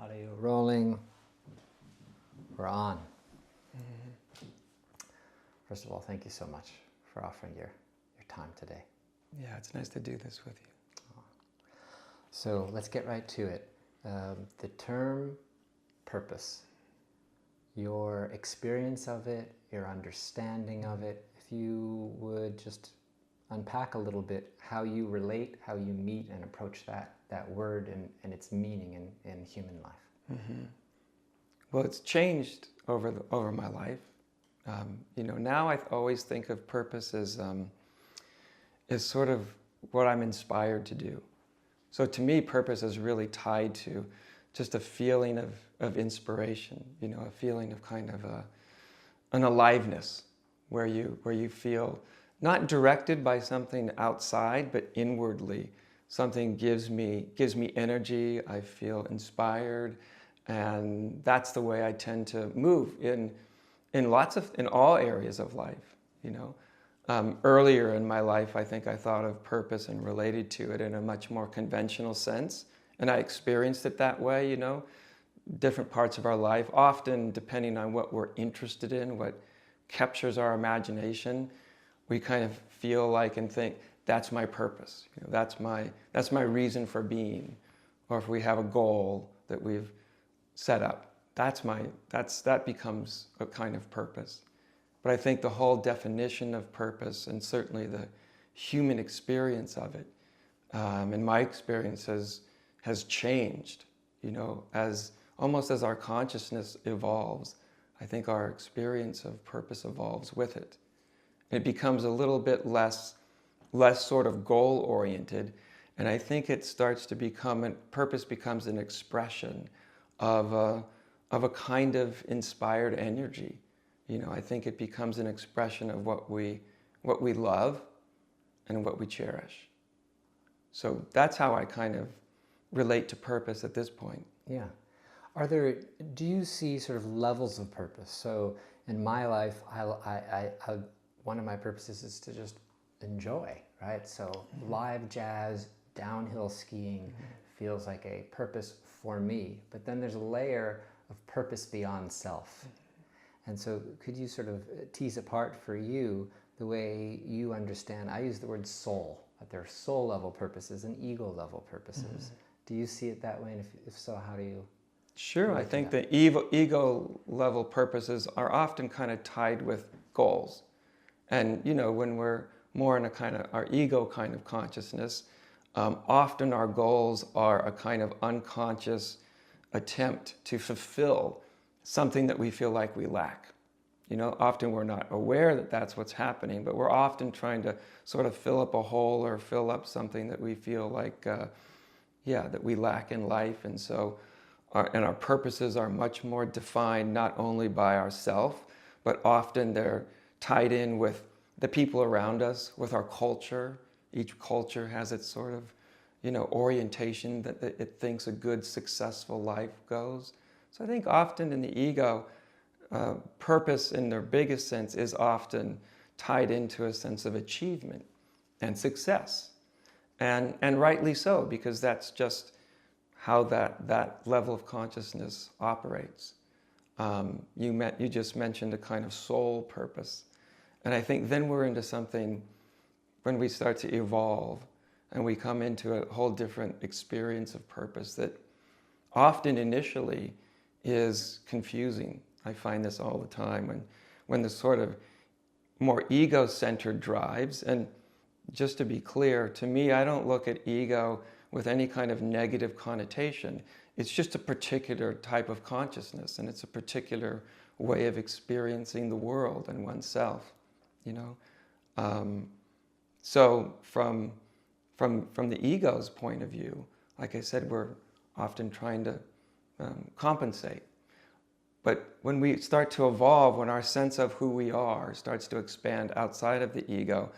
Audio rolling. We're on. First of all, thank you so much for offering your time today. Yeah, it's nice to do this with you. So let's get right to it. The term purpose, your experience of it, your understanding of it, if you would just unpack a little bit how you relate, how you meet and approach that word and its meaning in human life. Mm-hmm. Well, it's changed over my life. Now I always think of purpose as sort of what I'm inspired to do. So to me, purpose is really tied to just a feeling of inspiration, a feeling of kind of an aliveness where you feel not directed by something outside, but inwardly. Something gives me energy, I feel inspired, and that's the way I tend to move in all areas of life, Earlier in my life, I think I thought of purpose and related to it in a much more conventional sense, and I experienced it that way, different parts of our life, often depending on what we're interested in, what captures our imagination, we kind of feel like and think, that's my purpose, that's my reason for being. Or if we have a goal that we've set up, that becomes a kind of purpose. But I think the whole definition of purpose, and certainly the human experience of it, in my experience has changed, almost as our consciousness evolves. I think our experience of purpose evolves with it. It becomes a little bit less sort of goal-oriented, and I think it starts to become, purpose becomes an expression of a kind of inspired energy. I think it becomes an expression of what we love and what we cherish. So that's how I kind of relate to purpose at this point. Yeah. Do you see sort of levels of purpose? So in my life, one of my purposes is to just enjoy, right? So live jazz, downhill skiing feels like a purpose for me. But then there's a layer of purpose beyond self. And so could you sort of tease apart for you the way you understand? I use the word soul, that there are soul level purposes and ego level purposes. Do you see it that way? And if so, how do you? Sure, I think the ego level purposes are often kind of tied with goals. And when we're more in a kind of our ego kind of consciousness, often our goals are a kind of unconscious attempt to fulfill something that we feel like we lack. Often we're not aware that that's what's happening, but we're often trying to sort of fill up a hole or fill up something that we feel like, that we lack in life. And so our purposes are much more defined not only by ourselves, but often they're tied in with the people around us, with our culture. Each culture has its sort of, orientation that it thinks a good, successful life goes. So I think often in the ego, purpose in their biggest sense is often tied into a sense of achievement and success. And rightly so, because that's just how that level of consciousness operates. You just mentioned a kind of soul purpose. And I think then we're into something when we start to evolve and we come into a whole different experience of purpose that often initially is confusing. I find this all the time when the sort of more ego-centered drives, and just to be clear, to me, I don't look at ego with any kind of negative connotation. It's just a particular type of consciousness, and it's a particular way of experiencing the world and oneself, So from the ego's point of view, like I said, we're often trying to compensate. But when we start to evolve, when our sense of who we are starts to expand outside of the ego,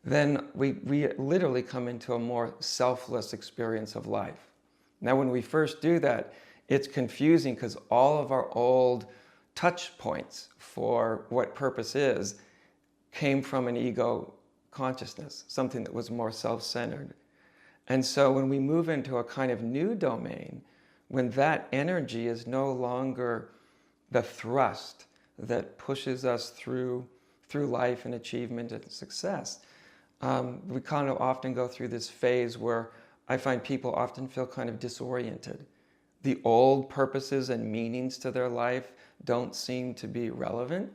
then we literally come into a more selfless experience of life. Now, when we first do that, it's confusing because all of our old touch points for what purpose is came from an ego consciousness, something that was more self-centered. And so when we move into a kind of new domain when that energy is no longer the thrust that pushes us through life and achievement and success, we kind of often go through this phase where I find people often feel kind of disoriented. The old purposes and meanings to their life don't seem to be relevant,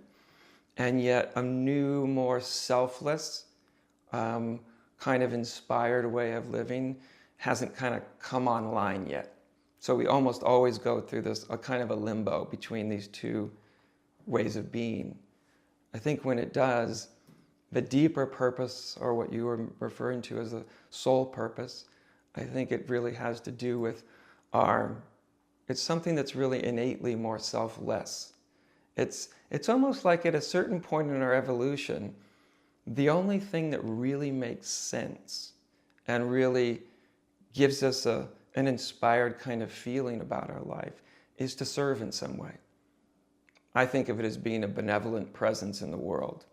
and yet a new, more selfless, kind of inspired way of living hasn't kind of come online yet. So we almost always go through this, a kind of a limbo between these two ways of being. I think when it does, the deeper purpose, or what you were referring to as a soul purpose, I think it really has to do with it's something that's really innately more selfless. It's almost like at a certain point in our evolution, the only thing that really makes sense and really gives us an inspired kind of feeling about our life is to serve in some way. I think of it as being a benevolent presence in the world.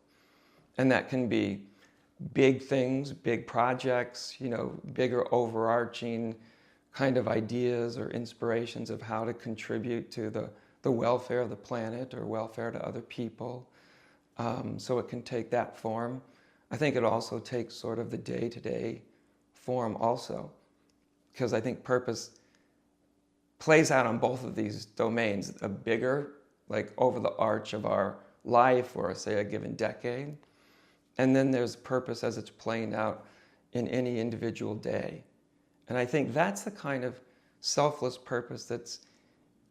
And that can be big things, big projects, bigger overarching kind of ideas or inspirations of how to contribute to the welfare of the planet or welfare to other people. So it can take that form. I think it also takes sort of the day-to-day form also, because I think purpose plays out on both of these domains, a bigger, like over the arch of our life or say a given decade, and then there's purpose as it's playing out in any individual day. And I think that's the kind of selfless purpose that's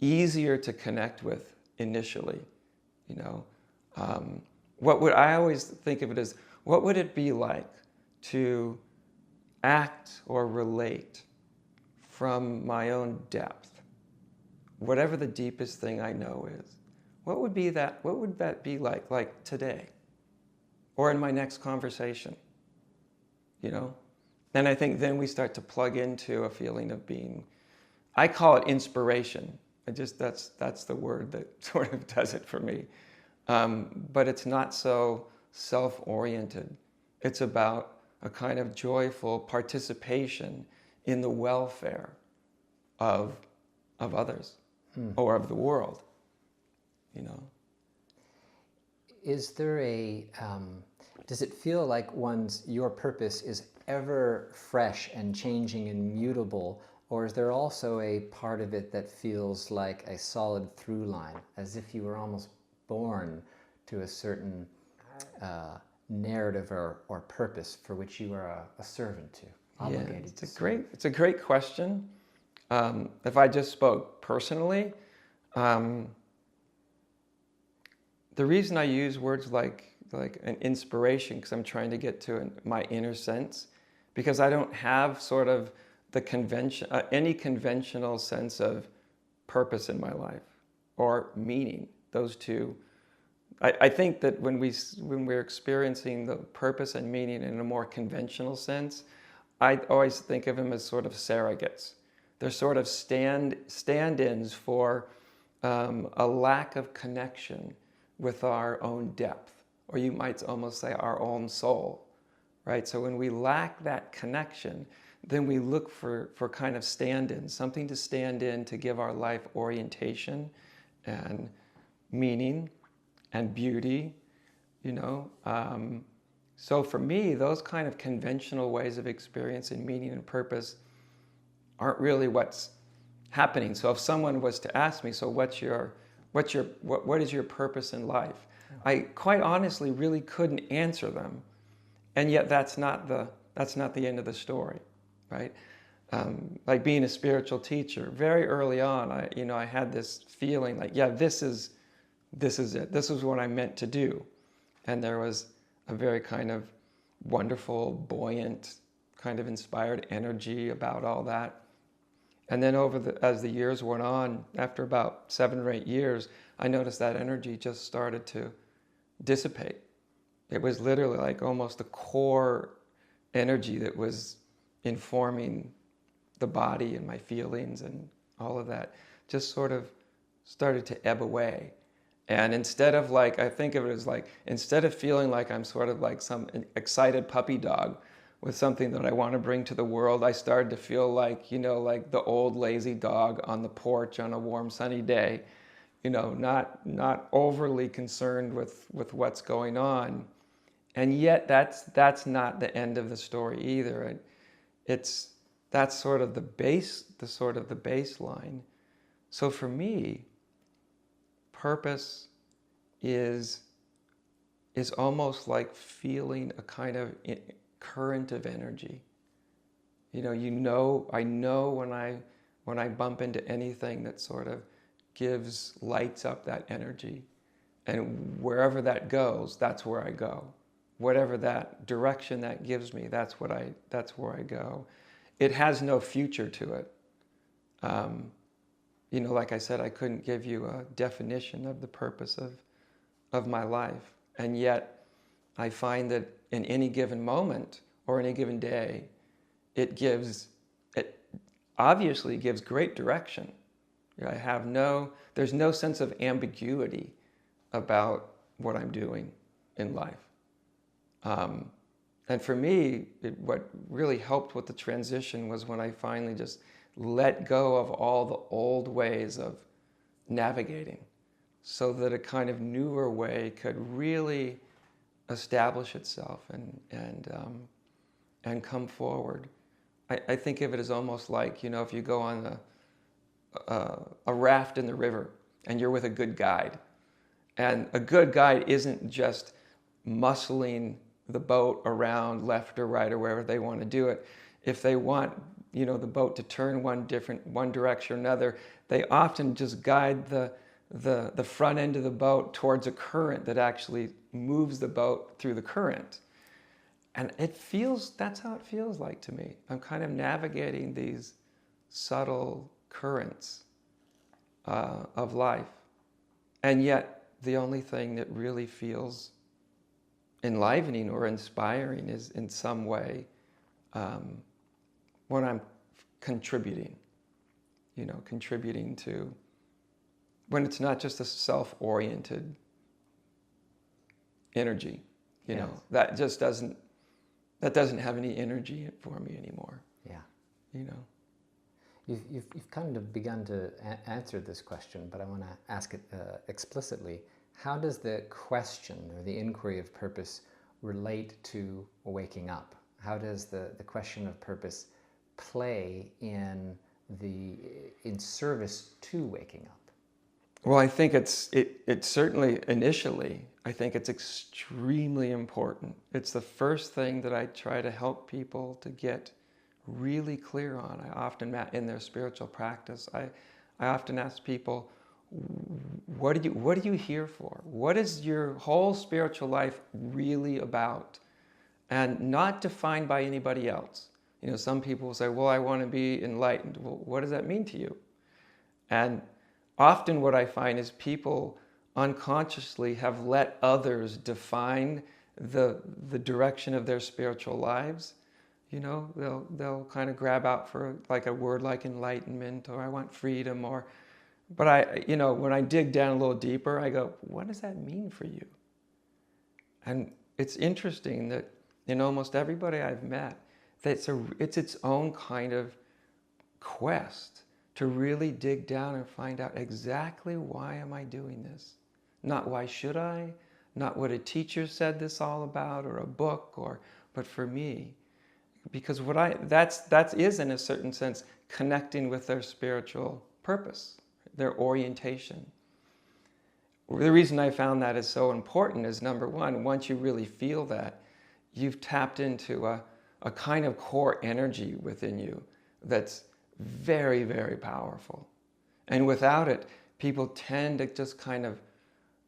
easier to connect with initially. I always think of it as, what would it be like to act or relate from my own depth, whatever the deepest thing I know is? What would that be like today, or in my next conversation? And I think then we start to plug into a feeling of being, I call it inspiration. That's the word that sort of does it for me. But it's not so self-oriented. It's about a kind of joyful participation in the welfare of others or of the world. Is there does it feel like your purpose is ever fresh and changing and mutable, or is there also a part of it that feels like a solid through line, as if you were almost born to a certain narrative or purpose for which you are a servant to, obligated to? It's a great question. If I just spoke personally, the reason I use words like an inspiration, because I'm trying to get to my inner sense, because I don't have sort of the any conventional sense of purpose in my life or meaning. Those two, I think that when we're experiencing the purpose and meaning in a more conventional sense, I always think of them as sort of surrogates. They're sort of stand-ins for a lack of connection with our own depth, or you might almost say our own soul, right? So when we lack that connection, then we look for kind of stand-ins, something to stand in to give our life orientation and meaning and beauty, So for me, those kind of conventional ways of experiencing meaning and purpose aren't really what's happening. So if someone was to ask me, so what is your purpose in life? I quite honestly really couldn't answer them. And yet that's not the end of the story, right? Like being a spiritual teacher, very early on, I had this feeling like, yeah, this is it. This is what I'm meant to do. And there was a very kind of wonderful, buoyant, kind of inspired energy about all that. And then as the years went on, after about 7 or 8 years, I noticed that energy just started to dissipate. It was literally like almost the core energy that was informing the body and my feelings and all of that just sort of started to ebb away. And instead of I think of it as instead of feeling like I'm sort of like some excited puppy dog with something that I want to bring to the world, I started to feel like, like the old lazy dog on the porch on a warm sunny day, not overly concerned with what's going on. And yet that's not the end of the story either. That's sort of the baseline. So for me, purpose is almost like feeling a kind of current of energy. I know when I bump into anything that sort of lights up that energy, and wherever that goes, that's where I go. Whatever that direction that gives me, that's where I go. It has no future to it. Like I said, I couldn't give you a definition of the purpose of my life. And yet I find that in any given moment or any given day, it obviously gives great direction. There's no sense of ambiguity about what I'm doing in life. And for me, what really helped with the transition was when I finally just let go of all the old ways of navigating, so that a kind of newer way could really establish itself and come forward. I think of it as almost like, if you go on a raft in the river and you're with a good guide. And a good guide isn't just muscling the boat around left or right or wherever they want to do it. If they want, the boat to turn one direction or another, they often just guide the front end of the boat towards a current that actually moves the boat through the current. And that's how it feels like to me. I'm kind of navigating these subtle currents of life. And yet, the only thing that really feels enlivening or inspiring is in some way when I'm contributing, contributing to, when it's not just a self-oriented energy, Yes. that just doesn't have any energy for me anymore. Yeah. You've kind of begun to answer this question, but I want to ask it explicitly. How does the question or the inquiry of purpose relate to waking up? How does the question of purpose play in service to waking up? Well, I think it's certainly initially, I think it's extremely important. It's the first thing that I try to help people to get really clear on. I often, in their spiritual practice, I often ask people, what are you here for? What is your whole spiritual life really about? And not defined by anybody else. Some people will say, well, I want to be enlightened. Well, what does that mean to you? And often what I find is people unconsciously have let others define the direction of their spiritual lives. They'll kind of grab out for like a word like enlightenment, or I want freedom, but when I dig down a little deeper, I go, what does that mean for you? And it's interesting that in almost everybody I've met, that it's its own kind of quest to really dig down and find out exactly why am I doing this? Not why should I, not what a teacher said this all about or a book, but for me. Because that is in a certain sense connecting with their spiritual purpose, their orientation. The reason I found that is so important is, number one, once you really feel that, you've tapped into a kind of core energy within you that's very, very powerful. And without it, people tend to just kind of,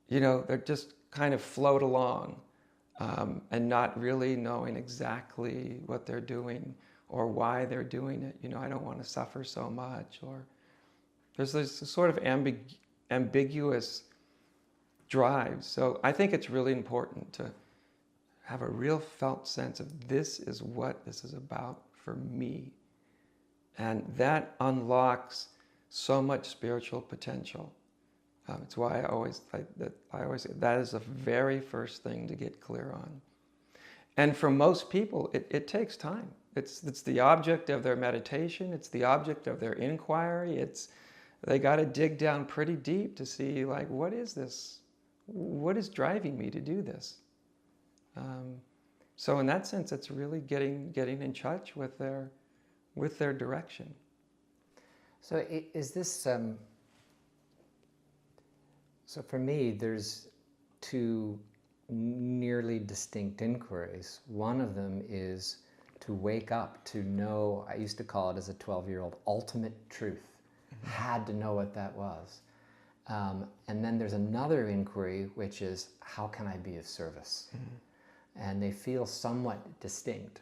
they're just kind of float along and not really knowing exactly what they're doing or why they're doing it. I don't want to suffer so much. Or there's this sort of ambiguous drive. So I think it's really important to have a real felt sense of this is what this is about for me. And that unlocks so much spiritual potential. It's why I always say that is the very first thing to get clear on. And for most people, it takes time. It's the object of their meditation. It's the object of their inquiry. They got to dig down pretty deep to see, like, what is this? What is driving me to do this? So in that sense, it's really getting in touch with their direction. So is this, so for me, there's two nearly distinct inquiries. One of them is to wake up to know, I used to call it as a 12-year-old, ultimate truth. Mm-hmm. Had to know what that was. And then there's another inquiry, which is, how can I be of service? Mm-hmm. And they feel somewhat distinct.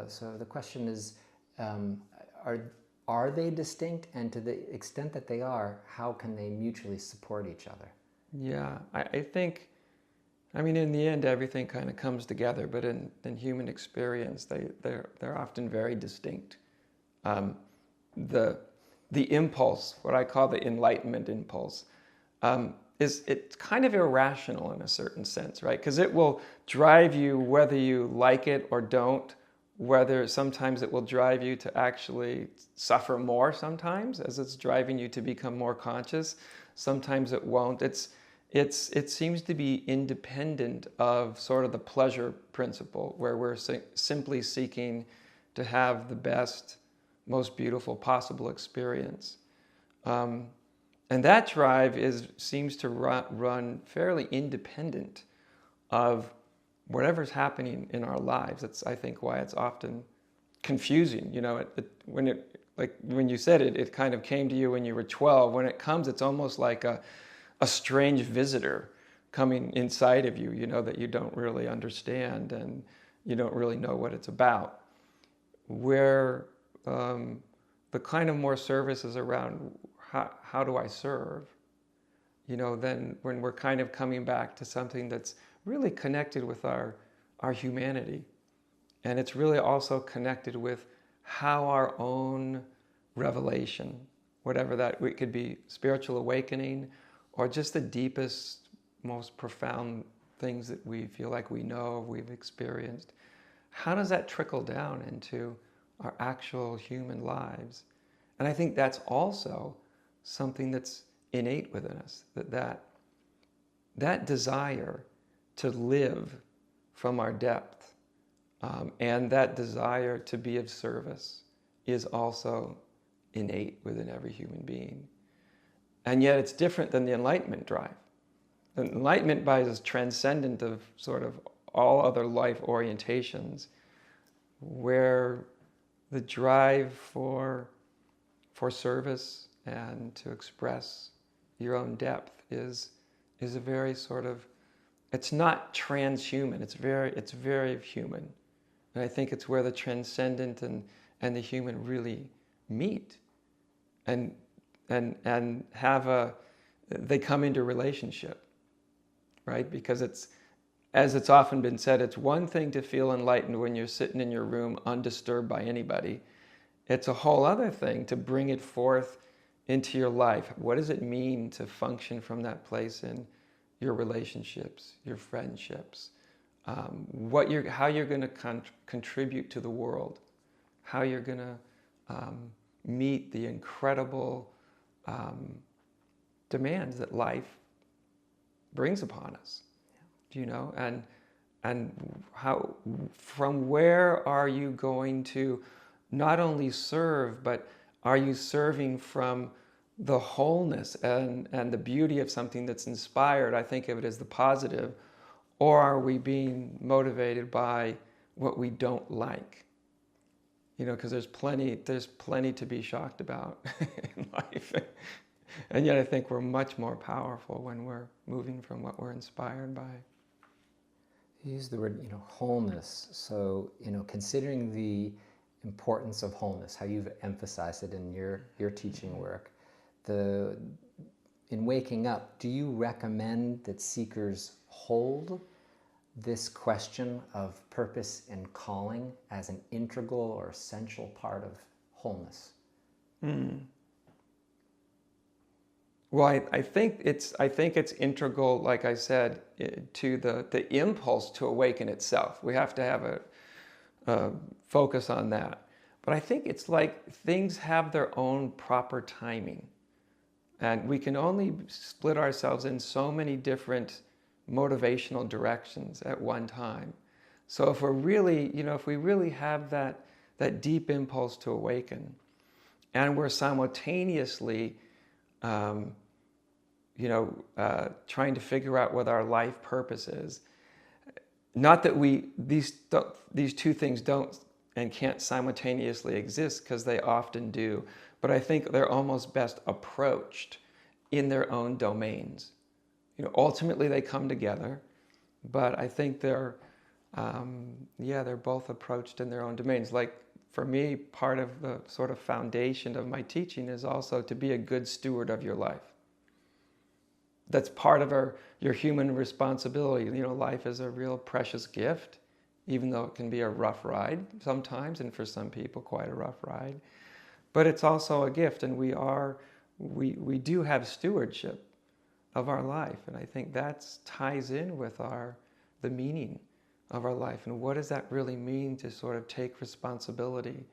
So the question is, are they distinct? And to the extent that they are, how can they mutually support each other? Yeah, I think, I mean, in the end, everything kind of comes together, but in human experience, they're often very distinct. The impulse, what I call the enlightenment impulse, it's kind of irrational in a certain sense, right? Because it will drive you whether you like it or don't, whether sometimes it will drive you to actually suffer more sometimes as it's driving you to become more conscious. Sometimes it won't. It seems to be independent of sort of the pleasure principle, where we're simply seeking to have the best, most beautiful possible experience. And that drive seems to run fairly independent of whatever's happening in our lives. That's, I think, why it's often confusing. You know, when you said it, it kind of came to you when you were 12. When it comes, it's almost like a strange visitor coming inside of you, you know, that you don't really understand and you don't really know what it's about. Where the kind of more service is around how do I serve, you know, then when we're kind of coming back to something that's really connected with our humanity. And it's really also connected with how our own revelation, whatever that, it could be spiritual awakening, or just the deepest, most profound things that we feel like we know, we've experienced. How does that trickle down into our actual human lives? And I think that's also something that's innate within us, that desire to live from our depth, and that desire to be of service is also innate within every human being. And yet it's different than the Enlightenment drive. The Enlightenment drive is transcendent of sort of all other life orientations, where the drive for service and to express your own depth is a very sort of, it's not transhuman, it's very human. And I think it's where the transcendent and the human really meet and have they come into relationship, right? Because it's, as it's often been said, it's one thing to feel enlightened when you're sitting in your room undisturbed by anybody. It's a whole other thing to bring it forth into your life. What does it mean to function from that place in your relationships, your friendships, how you're going to contribute to the world, how you're going to meet the incredible demands that life brings upon us, you know, and how, from where are you going to not only serve, but are you serving from the wholeness and the beauty of something that's inspired? I think of it as the positive. Or are we being motivated by what we don't like? You know, because there's plenty to be shocked about in life. And yet I think we're much more powerful when we're moving from what we're inspired by. You use the word, you know, wholeness. So, you know, considering the importance of wholeness, how you've emphasized it in your teaching work, in waking up, do you recommend that seekers hold this question of purpose and calling as an integral or essential part of wholeness? Well, I think it's integral, like I said, to the impulse to awaken itself. We have to have a focus on that. But I think it's like things have their own proper timing. And we can only split ourselves in so many different motivational directions at one time. So if we're really, if we really have that deep impulse to awaken, and we're simultaneously, um, trying to figure out what our life purpose is. Not that these two things don't and can't simultaneously exist, because they often do, but I think they're almost best approached in their own domains. Ultimately they come together, but I think they're both approached in their own domains. Like for me, part of the sort of foundation of my teaching is also to be a good steward of your life. That's part of your human responsibility. Life is a real precious gift, even though it can be a rough ride sometimes, and for some people quite a rough ride. But it's also a gift, and we do have stewardship of our life, and I think that ties in with the meaning of our life, and what does that really mean to sort of take responsibility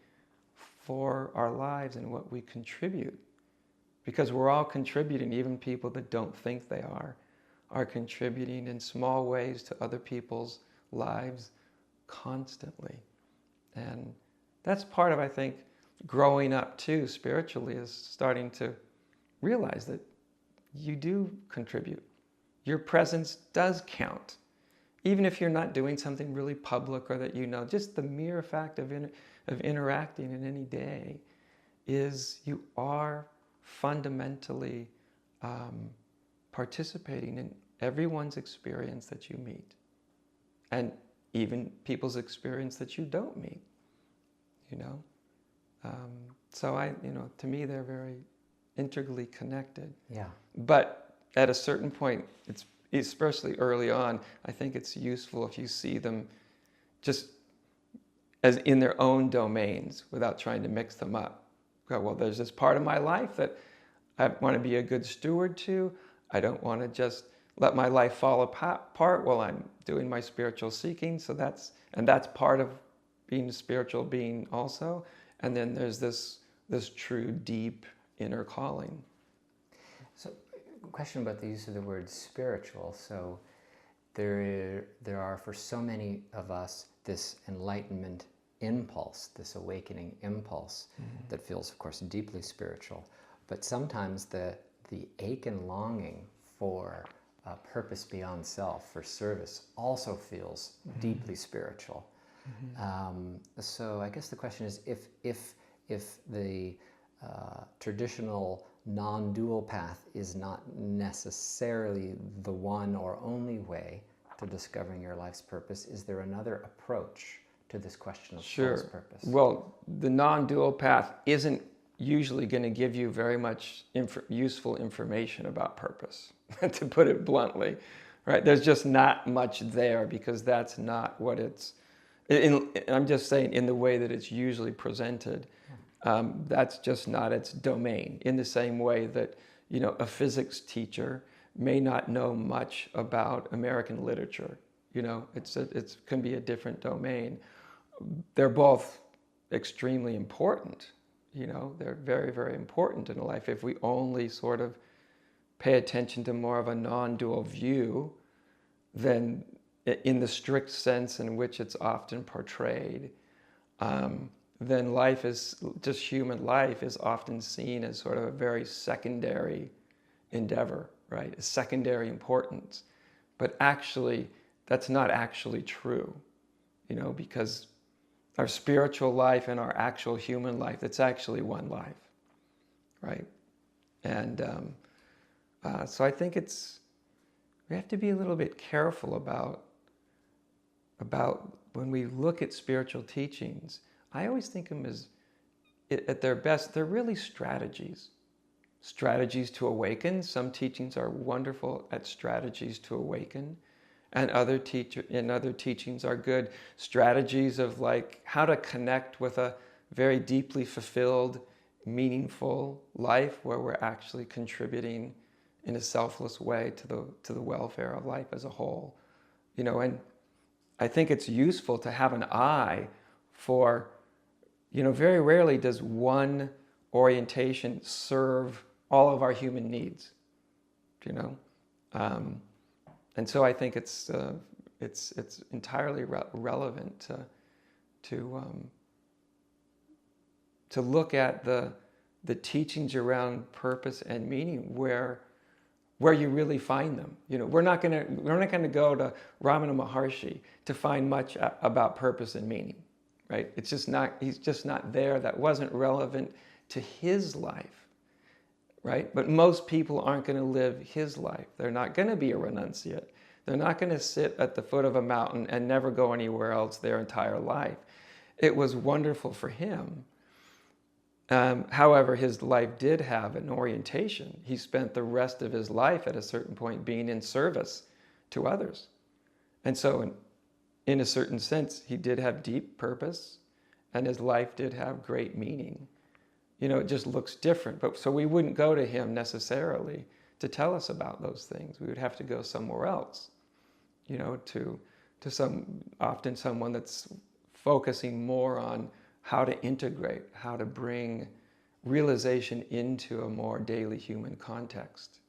for our lives and what we contribute. Because we're all contributing, even people that don't think they are contributing in small ways to other people's lives constantly. And that's part of, I think, growing up too spiritually, is starting to realize that you do contribute. Your presence does count. Even if you're not doing something really public, or that just the mere fact of interacting in any day is you are fundamentally participating in everyone's experience that you meet, and even people's experience that you don't meet. So to me, they're very integrally connected. Yeah. But at a certain point, it's especially early on, I think it's useful if you see them just as in their own domains without trying to mix them up. Well, there's this part of my life that I want to be a good steward to. I don't want to just let my life fall apart while I'm doing my spiritual seeking. So that's part of being a spiritual being also. And then there's this true, deep inner calling. So, question about the use of the word spiritual. So, there are for so many of us this enlightenment impulse, this awakening impulse that feels, of course, deeply spiritual. But sometimes the ache and longing for a purpose beyond self, for service, also feels deeply spiritual. So I guess the question is, if the traditional non-dual path is not necessarily the one or only way to discovering your life's purpose, is there another approach to this question of soul's purpose? Well, the non-dual path isn't usually going to give you very much useful information about purpose, to put it bluntly, right? There's just not much there, because that's not what I'm just saying, in the way that it's usually presented, that's just not its domain. In the same way that, a physics teacher may not know much about American literature. It can be a different domain. They're both extremely important. They're very, very important in life. If we only sort of pay attention to more of a non-dual view, then in the strict sense in which it's often portrayed, then human life is often seen as sort of a very secondary endeavor, right? A secondary importance. But actually, that's not actually true, because our spiritual life and our actual human life, it's actually one life, right? And so I think we have to be a little bit careful about when we look at spiritual teachings. I always think of them as, at their best, they're really strategies to awaken. Some teachings are wonderful at strategies to awaken, and other teachings are good strategies of like how to connect with a very deeply fulfilled, meaningful life where we're actually contributing in a selfless way to the welfare of life as a whole. And I think it's useful to have an eye for, very rarely does one orientation serve all of our human needs, and so I think it's entirely relevant to look at the teachings around purpose and meaning where you really find them. We're not gonna go to Ramana Maharshi to find much about purpose and meaning, right? It's just not. He's just not there. That wasn't relevant to his life, right? But most people aren't going to live his life. They're not going to be a renunciate. They're not going to sit at the foot of a mountain and never go anywhere else their entire life. It was wonderful for him. However, his life did have an orientation. He spent the rest of his life at a certain point being in service to others. And so in a certain sense, he did have deep purpose, and his life did have great meaning. It just looks different. But so we wouldn't go to him necessarily to tell us about those things. We would have to go somewhere else, to often someone that's focusing more on how to integrate, how to bring realization into a more daily human context.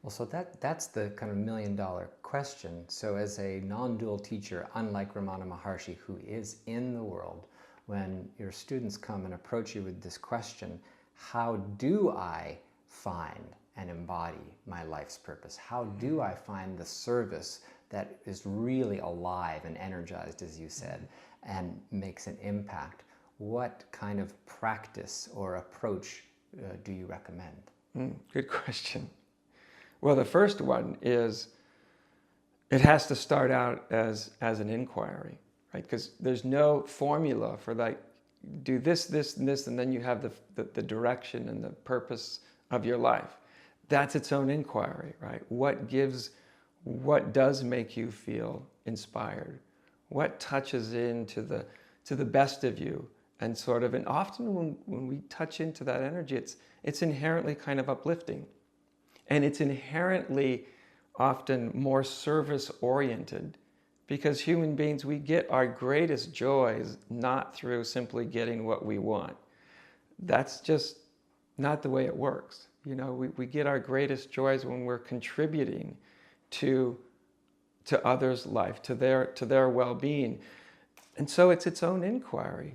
Well, so that's the kind of million-dollar question. So as a non-dual teacher, unlike Ramana Maharshi, who is in the world, when your students come and approach you with this question, how do I find and embody my life's purpose? How do I find the service that is really alive and energized, as you said, and makes an impact? What kind of practice or approach do you recommend? Good question. Well, the first one is it has to start out as an inquiry, right? Because there's no formula for like, do this, this, and this, and then you have the direction and the purpose of your life. That's its own inquiry, right? What does make you feel inspired? What touches into the best of you? And often when we touch into that energy, it's inherently kind of uplifting. And it's inherently often more service-oriented, because human beings, we get our greatest joys not through simply getting what we want. That's just not the way it works. We get our greatest joys when we're contributing to others' life, to their well-being. And so it's its own inquiry.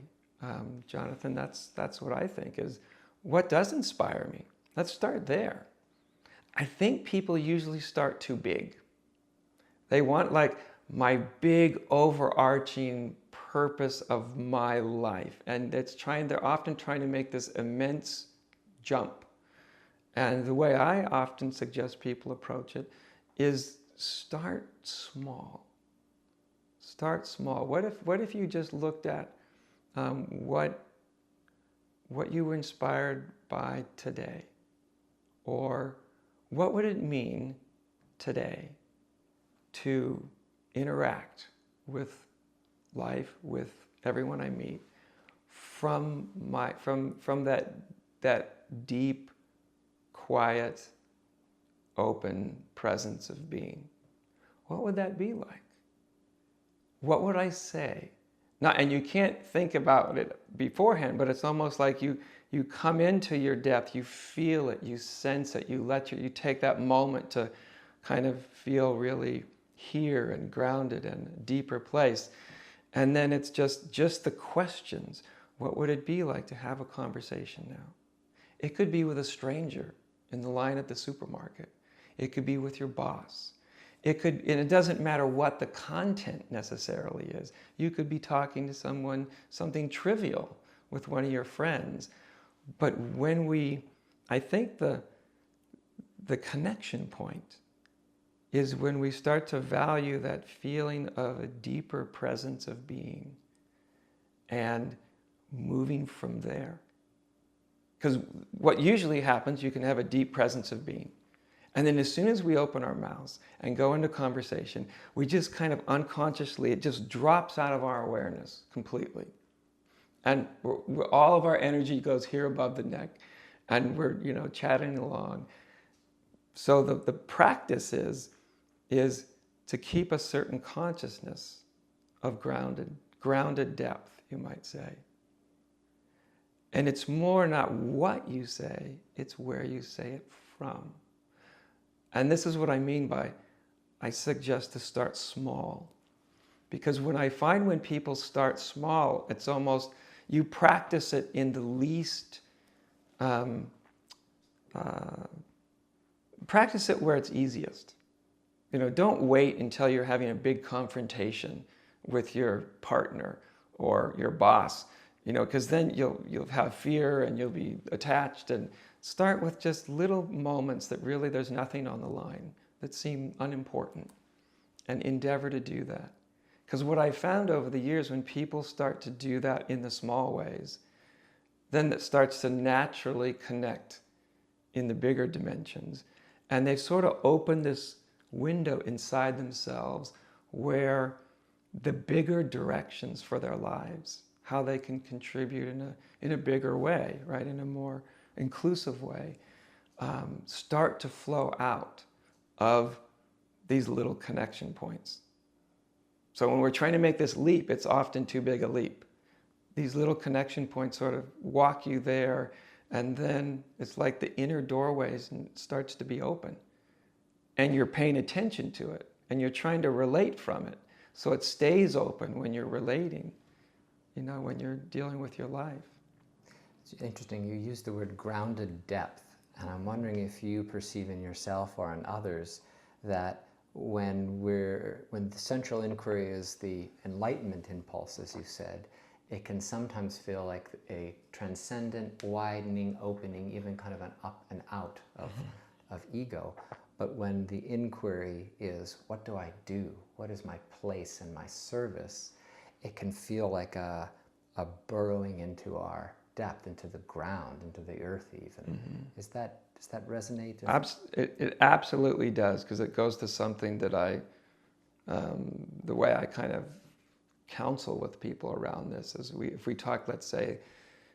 Jonathan, that's what I think is, what does inspire me? Let's start there. I think people usually start too big. They want like my big overarching purpose of my life. And they're often trying to make this immense jump. And the way I often suggest people approach it is start small. Start small. What if you just looked at what you were inspired by today? Or what would it mean today to interact with life, with everyone I meet, from that deep, quiet, open presence of being? What would that be like? What would I say? And you can't think about it beforehand, but it's almost like you come into your depth, you feel it, you sense it, you take that moment to kind of feel really here and grounded in a deeper place. And then it's just the questions. What would it be like to have a conversation now? It could be with a stranger in the line at the supermarket. It could be with your boss. And it doesn't matter what the content necessarily is. You could be talking to someone, something trivial with one of your friends. But I think the connection point is when we start to value that feeling of a deeper presence of being and moving from there. Because what usually happens, you can have a deep presence of being. And then as soon as we open our mouths and go into conversation, we just kind of unconsciously, it just drops out of our awareness completely. And all of our energy goes here above the neck, and we're chatting along. So the practice is to keep a certain consciousness of grounded depth, you might say. And it's more not what you say, it's where you say it from. And this is what I mean by, I suggest to start small. Because when I find when people start small, it's almost, you practice it in the least, practice it where it's easiest. Don't wait until you're having a big confrontation with your partner or your boss, because then you'll have fear and you'll be attached. And start with just little moments that really there's nothing on the line, that seem unimportant, and endeavor to do that. Because what I found over the years, when people start to do that in the small ways, then it starts to naturally connect in the bigger dimensions. And they've sort of opened this window inside themselves where the bigger directions for their lives, how they can contribute in a bigger way, right, in a more inclusive way, start to flow out of these little connection points. So when we're trying to make this leap, it's often too big a leap. These little connection points sort of walk you there, and then it's like the inner doorways and it starts to be open. And you're paying attention to it, and you're trying to relate from it. So it stays open when you're relating, when you're dealing with your life. It's interesting, you used the word grounded depth, and I'm wondering if you perceive in yourself or in others that when the central inquiry is the enlightenment impulse, as you said, it can sometimes feel like a transcendent, widening, opening, even kind of an up and out of ego. But when the inquiry is, what do I do? What is my place and my service? It can feel like a burrowing into our depth, into the ground, into the earth even. Does that resonate? It absolutely does, because it goes to something that the way I kind of counsel with people around this is, if we talk, let's say,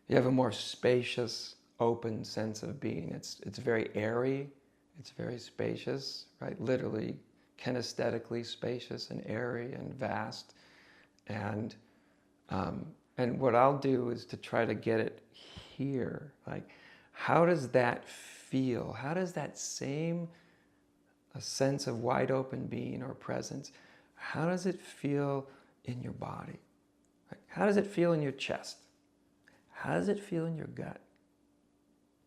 you have a more spacious, open sense of being. It's very airy. It's very spacious, right? Literally, kinesthetically spacious and airy and vast. And what I'll do is to try to get it here. Like, how does that feel? How does that same a sense of wide open being or presence, how does it feel in your body? Right? How does it feel in your chest? How does it feel in your gut?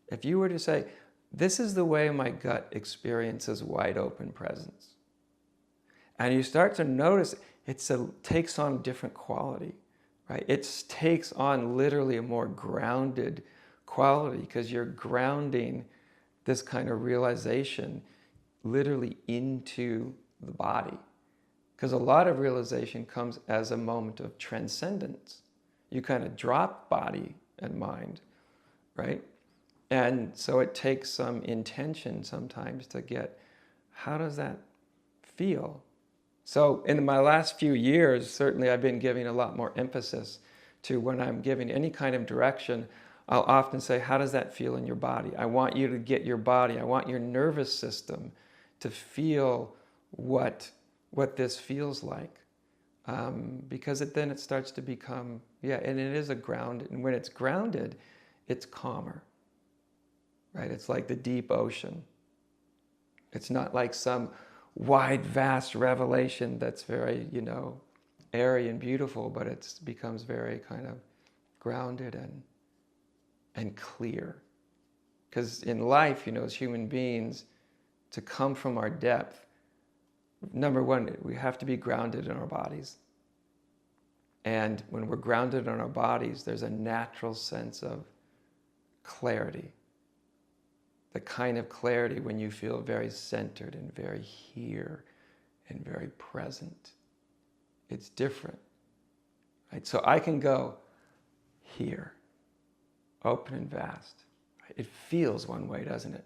If you were to say, this is the way my gut experiences wide open presence, and you start to notice it takes on a different quality, right? It takes on literally a more grounded quality, because you're grounding this kind of realization literally into the body. Because a lot of realization comes as a moment of transcendence. You kind of drop body and mind, right? And so it takes some intention sometimes to get, how does that feel? So in my last few years, certainly I've been giving a lot more emphasis to, when I'm giving any kind of direction, I'll often say, how does that feel in your body? I want you to get your body, I want your nervous system to feel what this feels like. Because then it starts to become, and it is a grounded, and when it's grounded, it's calmer. Right? It's like the deep ocean. It's not like some wide, vast revelation that's very, airy and beautiful, but it becomes very kind of grounded and clear. Because in life, as human beings, to come from our depth, number one, we have to be grounded in our bodies. And when we're grounded in our bodies, there's a natural sense of clarity. The kind of clarity when you feel very centered and very here and very present. It's different, right? So I can go here, open and vast. It feels one way, doesn't it?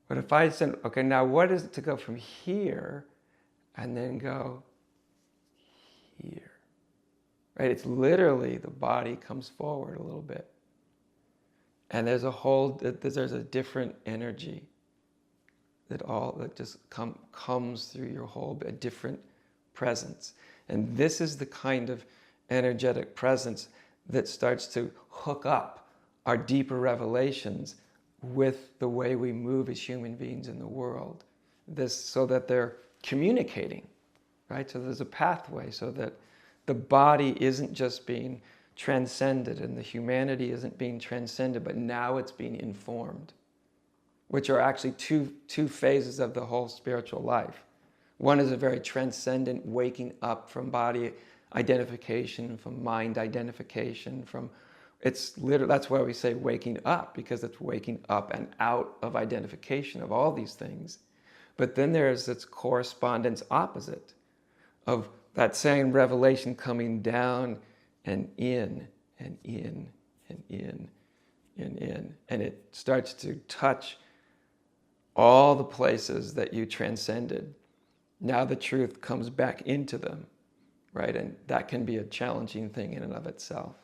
But if I said, okay, now what is it to go from here and then go here, right? It's literally the body comes forward a little bit. And there's a different energy. that just comes through your whole, a different presence. And this is the kind of energetic presence that starts to hook up our deeper revelations with the way we move as human beings in the world. This, so that they're communicating, right? So there's a pathway so that the body isn't just being transcended and the humanity isn't being transcended, but now it's being informed, which are actually two phases of the whole spiritual life. One is a very transcendent waking up from body identification, from mind identification, it's literally, that's why we say waking up, because it's waking up and out of identification of all these things. But then there's its correspondence opposite of that same revelation coming down and in and in and in and in. And it starts to touch all the places that you transcended. Now the truth comes back into them, right? And that can be a challenging thing in and of itself.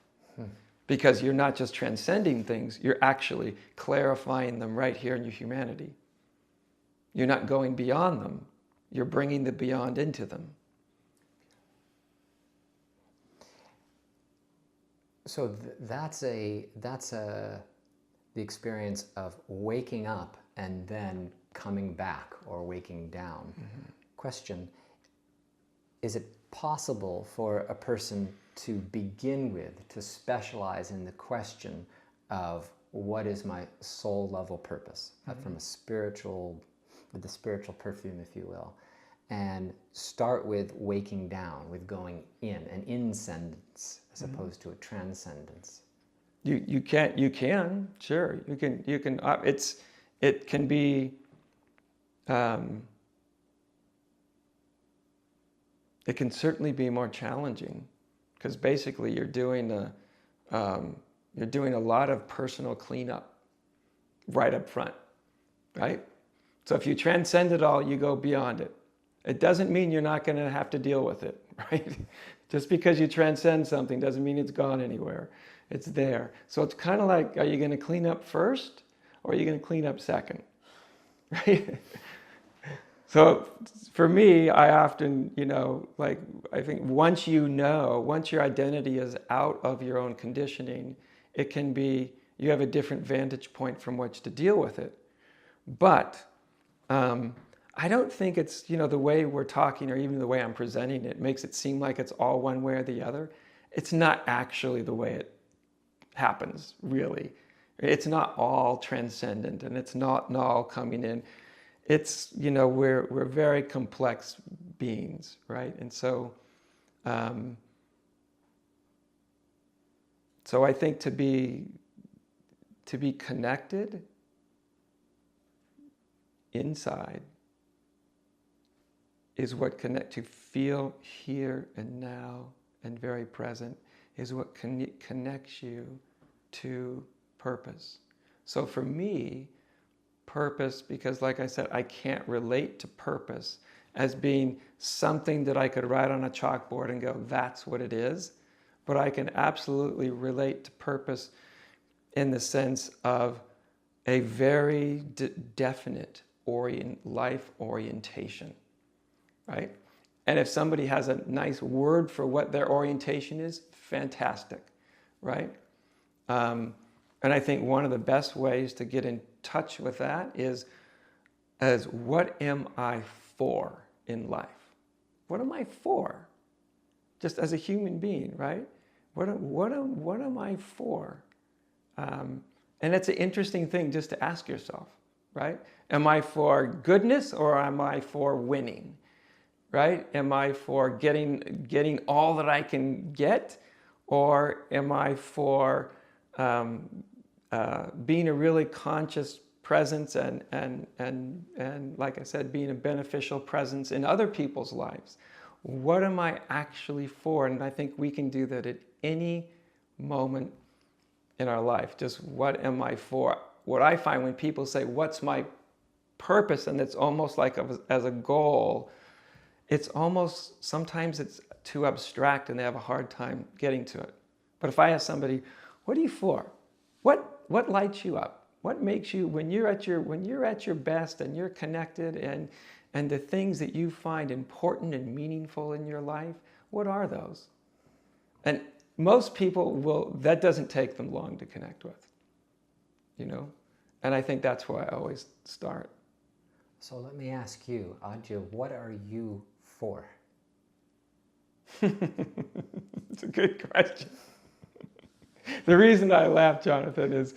Because you're not just transcending things, you're actually clarifying them right here in your humanity. You're not going beyond them, you're bringing the beyond into them. So that's the experience of waking up and then coming back or waking down. Mm-hmm. Question, is it possible for a person to begin with, to specialize in the question of what is my soul level purpose, from a spiritual, with the spiritual perfume, if you will, and start with waking down, with going in, an inscendence as opposed to a transcendence? You can, sure. You can, it can be, it can certainly be more challenging, because basically you're doing a lot of personal cleanup right up front, right? So if you transcend it all, you go beyond it. It doesn't mean you're not going to have to deal with it, right? Just because you transcend something doesn't mean it's gone anywhere. It's there. So it's kind of like, are you going to clean up first or are you going to clean up second, right? So for me, I often, I think once your identity is out of your own conditioning, it can be, you have a different vantage point from which to deal with it. But I don't think it's, the way we're talking or even the way I'm presenting it makes it seem like it's all one way or the other. It's not actually the way it happens, really. It's not all transcendent and it's not all coming in. It's, we're very complex beings, right? And so, so I think to be connected inside is what to feel here and now and very present is what connects you to purpose. So for me, purpose, because like I said, I can't relate to purpose as being something that I could write on a chalkboard and go, that's what it is. But I can absolutely relate to purpose in the sense of a very definite life orientation, right? And if somebody has a nice word for what their orientation is, fantastic, right? And I think one of the best ways to get in touch with that is as what am I for in life? What am I for? Just as a human being, right? What am I for? And it's an interesting thing just to ask yourself, right? Am I for goodness or am I for winning? Right? Am I for getting all that I can get, or am I for being a really conscious presence and like I said, being a beneficial presence in other people's lives? What am I actually for? And I think we can do that at any moment in our life. Just what am I for? What I find when people say, what's my purpose? And it's almost like as a goal, it's almost, sometimes it's too abstract and they have a hard time getting to it. But if I ask somebody, what are you for? What lights you up? What makes you, when you're at your best and you're connected, and the things that you find important and meaningful in your life, what are those? And most people that doesn't take them long to connect with, you know? And I think that's where I always start. So let me ask you, Adya, what are you for? It's a good question. The reason I laugh, Jonathan, is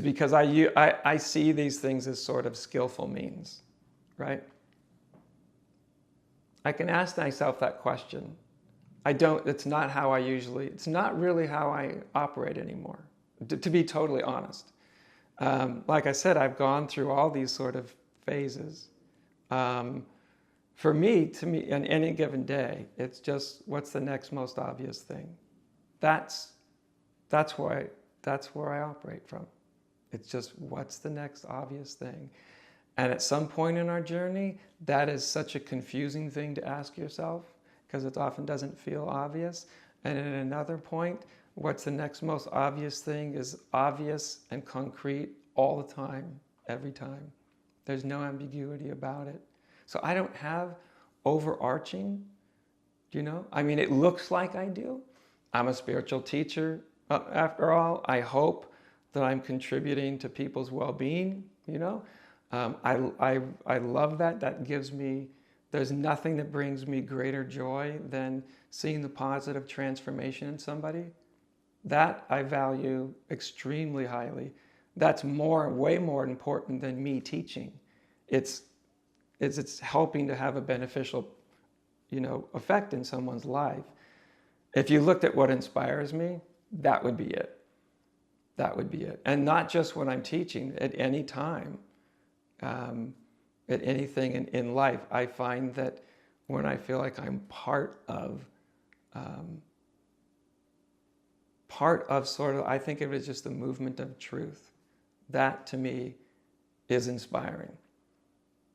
because I see these things as sort of skillful means, right? I can ask myself that question. It's not really how I operate anymore, to be totally honest. Like I said, I've gone through all these sort of phases. To me, on any given day, it's just, what's the next most obvious thing? That's where I operate from. It's just, what's the next obvious thing? And at some point in our journey, that is such a confusing thing to ask yourself, because it often doesn't feel obvious. And at another point, what's the next most obvious thing is obvious and concrete all the time, every time. There's no ambiguity about it. So I don't have overarching, I mean, it looks like I do. I'm a spiritual teacher, after all. I hope that I'm contributing to people's well-being, I love that. That gives me, there's nothing that brings me greater joy than seeing the positive transformation in somebody. That I value extremely highly. That's way more important than me teaching. It's helping to have a beneficial, effect in someone's life. If you looked at what inspires me, that would be it. That would be it. And not just when I'm teaching, at any time, at anything in life. I find that when I feel like I'm part of sort of, I think of it as just the movement of truth. That to me is inspiring.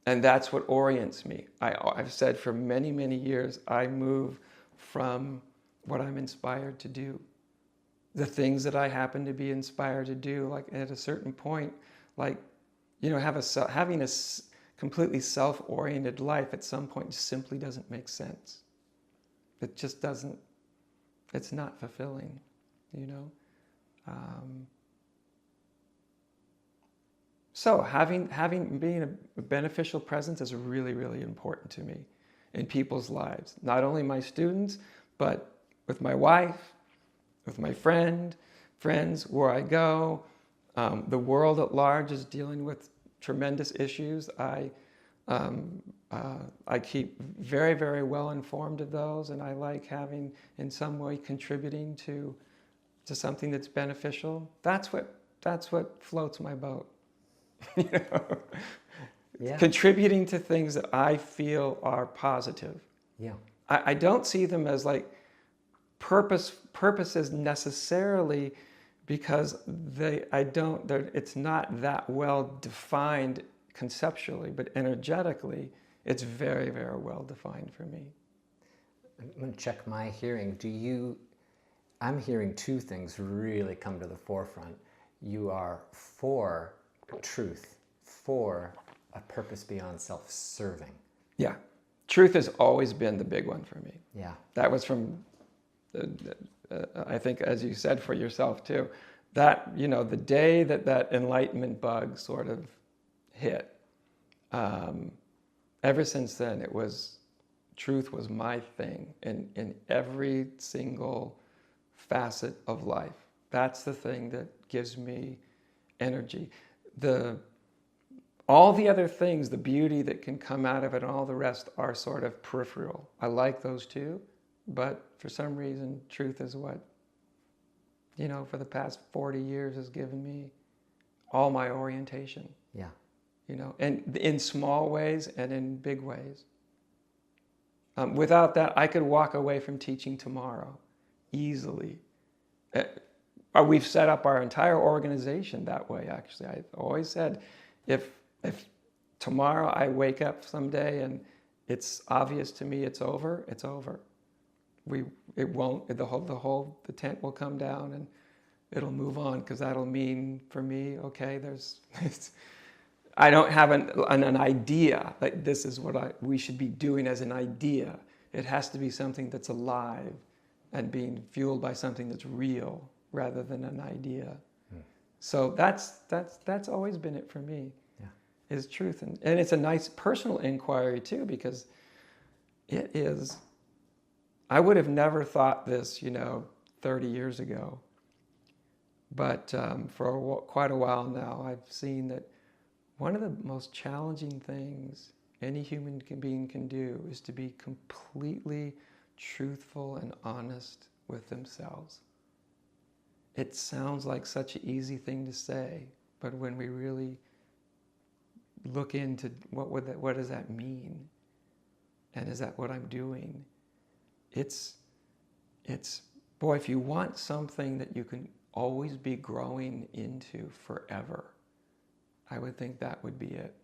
And that's what orients me. I've said for many, many years, I move from what I'm inspired to do. The things that I happen to be inspired to do, like at a certain point, like, having a completely self-oriented life at some point simply doesn't make sense. It just doesn't, it's not fulfilling, So being a beneficial presence is really, really important to me in people's lives. Not only my students, but with my wife, with my friends, where I go. The world at large is dealing with tremendous issues. I keep very, very well informed of those, and I like having, in some way, contributing to something that's beneficial. That's what floats my boat. Yeah. Contributing to things that I feel are positive. Yeah. I don't see them as like purposes necessarily, because it's not that well defined conceptually, but energetically, it's very, very well defined for me. I'm going to check my hearing. I'm hearing two things really come to the forefront. You are for truth, for a purpose beyond self-serving. Yeah. Truth has always been the big one for me. Yeah. That was from, I think, as you said for yourself too, that, the day that enlightenment bug sort of hit, ever since then, truth was my thing in every single facet of life. That's the thing that gives me energy. All the other things, the beauty that can come out of it and all the rest are sort of peripheral. I like those too, but for some reason, truth is what, for the past 40 years has given me all my orientation. Yeah. And in small ways and in big ways. Without that, I could walk away from teaching tomorrow easily. We've set up our entire organization that way, actually. I've always said, if tomorrow I wake up someday and it's obvious to me it's over, it's over. it won't, the tent will come down and it'll move on, because that'll mean for me, okay, I don't have an idea, like this is what we should be doing as an idea. It has to be something that's alive and being fueled by something that's real rather than an idea. So that's always been it for me, is truth. And it's a nice personal inquiry too, because it is, I would have never thought this, 30 years ago. But for quite a while now, I've seen that one of the most challenging things any human being can do is to be completely truthful and honest with themselves. It sounds like such an easy thing to say, but when we really look into what does that mean, and is that what I'm doing? It's boy, if you want something that you can always be growing into forever, I would think that would be it.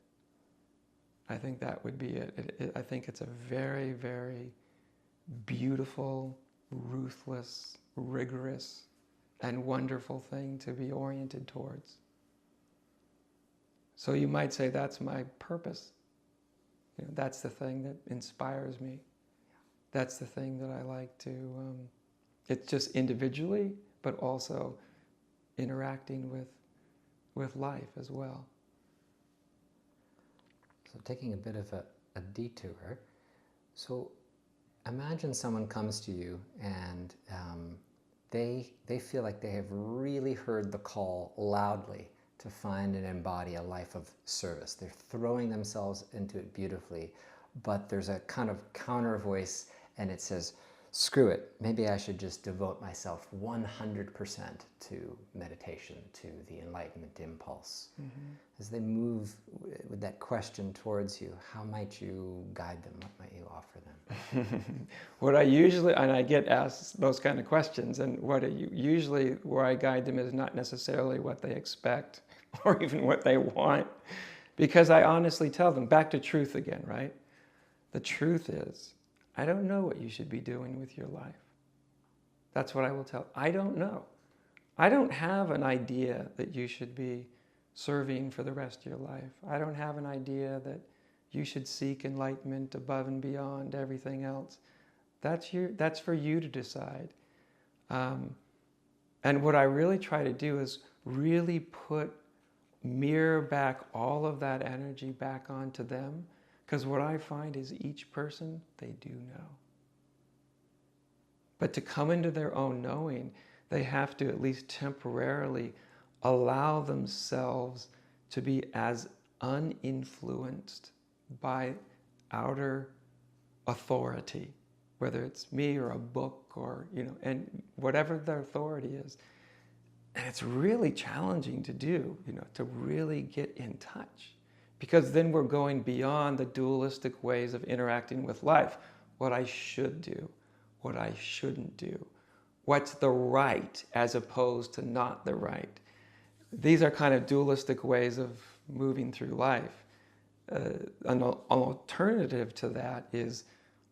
I think that would be it. I think it's a very, very beautiful, ruthless, rigorous, and wonderful thing to be oriented towards. So you might say that's my purpose. That's the thing that inspires me. That's the thing that I like to, it's just individually, but also interacting with life as well. So taking a bit of a detour, so imagine someone comes to you and they feel like they have really heard the call loudly to find and embody a life of service. They're throwing themselves into it beautifully, but there's a kind of counter voice and it says, screw it, maybe I should just devote myself 100% to meditation, to the enlightenment impulse. Mm-hmm. As they move with that question towards you, how might you guide them? What might you offer them? What I usually, and I get asked those kind of questions, and usually where I guide them is not necessarily what they expect or even what they want, because I honestly tell them, back to truth again, right? The truth is, I don't know what you should be doing with your life. That's what I will tell. I don't know. I don't have an idea that you should be serving for the rest of your life. I don't have an idea that you should seek enlightenment above and beyond everything else. That's for you to decide. And what I really try to do is really mirror back all of that energy back onto them. Because what I find is each person, they do know. But to come into their own knowing, they have to at least temporarily allow themselves to be as uninfluenced by outer authority, whether it's me or a book or, and whatever the authority is. And it's really challenging to do, to really get in touch. Because then we're going beyond the dualistic ways of interacting with life. What I should do, what I shouldn't do, what's the right as opposed to not the right. These are kind of dualistic ways of moving through life. An alternative to that is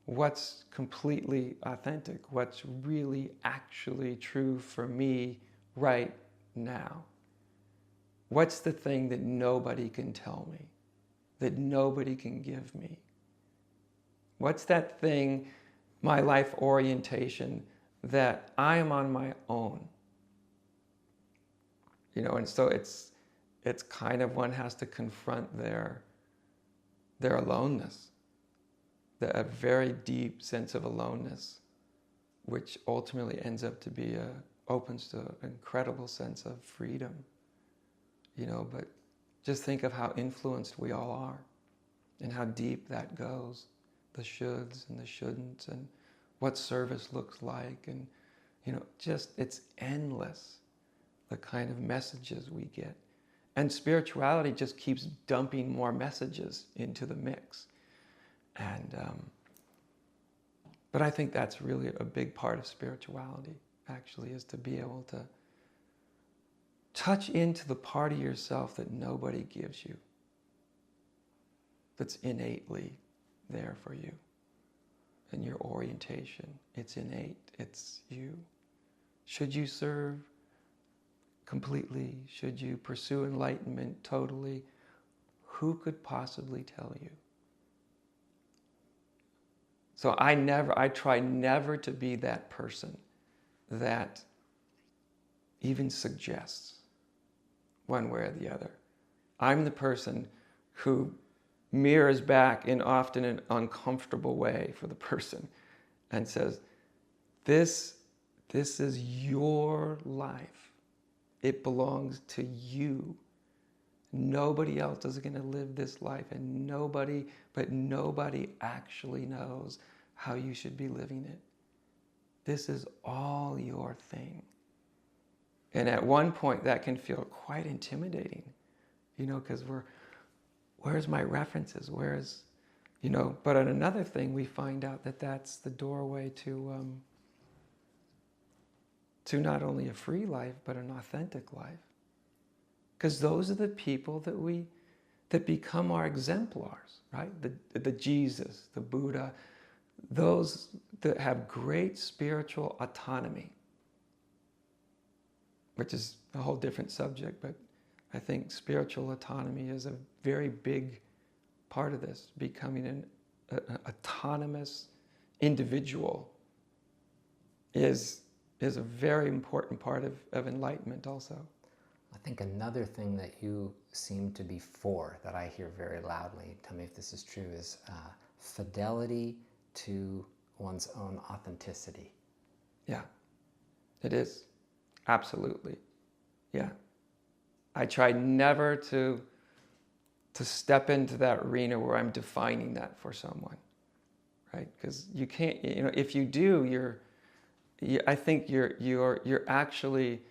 what's completely authentic, what's really actually true for me right now. What's the thing that nobody can tell me, that nobody can give me? What's that thing, my life orientation, that I am on my own? And so it's kind of, one has to confront their aloneness, a very deep sense of aloneness, which ultimately ends up to be opens to an incredible sense of freedom. But just think of how influenced we all are and how deep that goes, the shoulds and the shouldn'ts, and what service looks like, and it's endless, the kind of messages we get. And spirituality just keeps dumping more messages into the mix. And but I think that's really a big part of spirituality, actually, is to be able to touch into the part of yourself that nobody gives you, that's innately there for you. and your orientation. It's innate. It's you. Should you serve completely? Should you pursue enlightenment totally? Who could possibly tell you? So I try never to be that person that even suggests one way or the other. I'm the person who mirrors back in often an uncomfortable way for the person and says, this is your life. It belongs to you. Nobody else is going to live this life, and nobody actually knows how you should be living it. This is all your thing. And at one point that can feel quite intimidating, because where's my references? But on another thing, we find out that that's the doorway to not only a free life, but an authentic life. Because those are the people that become our exemplars, right? The Jesus, the Buddha, those that have great spiritual autonomy, which is a whole different subject, but I think spiritual autonomy is a very big part of this. Becoming an autonomous individual is a very important part of enlightenment also. I think another thing that you seem to be for, that I hear very loudly, tell me if this is true, is fidelity to one's own authenticity. Yeah, it is. Absolutely. Yeah. I try never to step into that arena where I'm defining that for someone, right? Because you can't, if you do, I think you're actually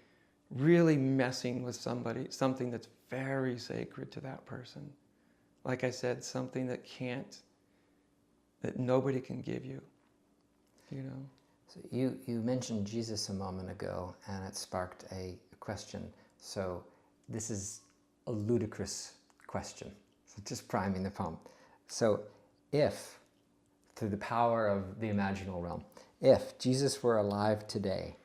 really messing with something that's very sacred to that person. Like I said, something that nobody can give you, So you mentioned Jesus a moment ago, and it sparked a question. So this is a ludicrous question, so just priming the pump. So if, through the power of the imaginal realm, if Jesus were alive today,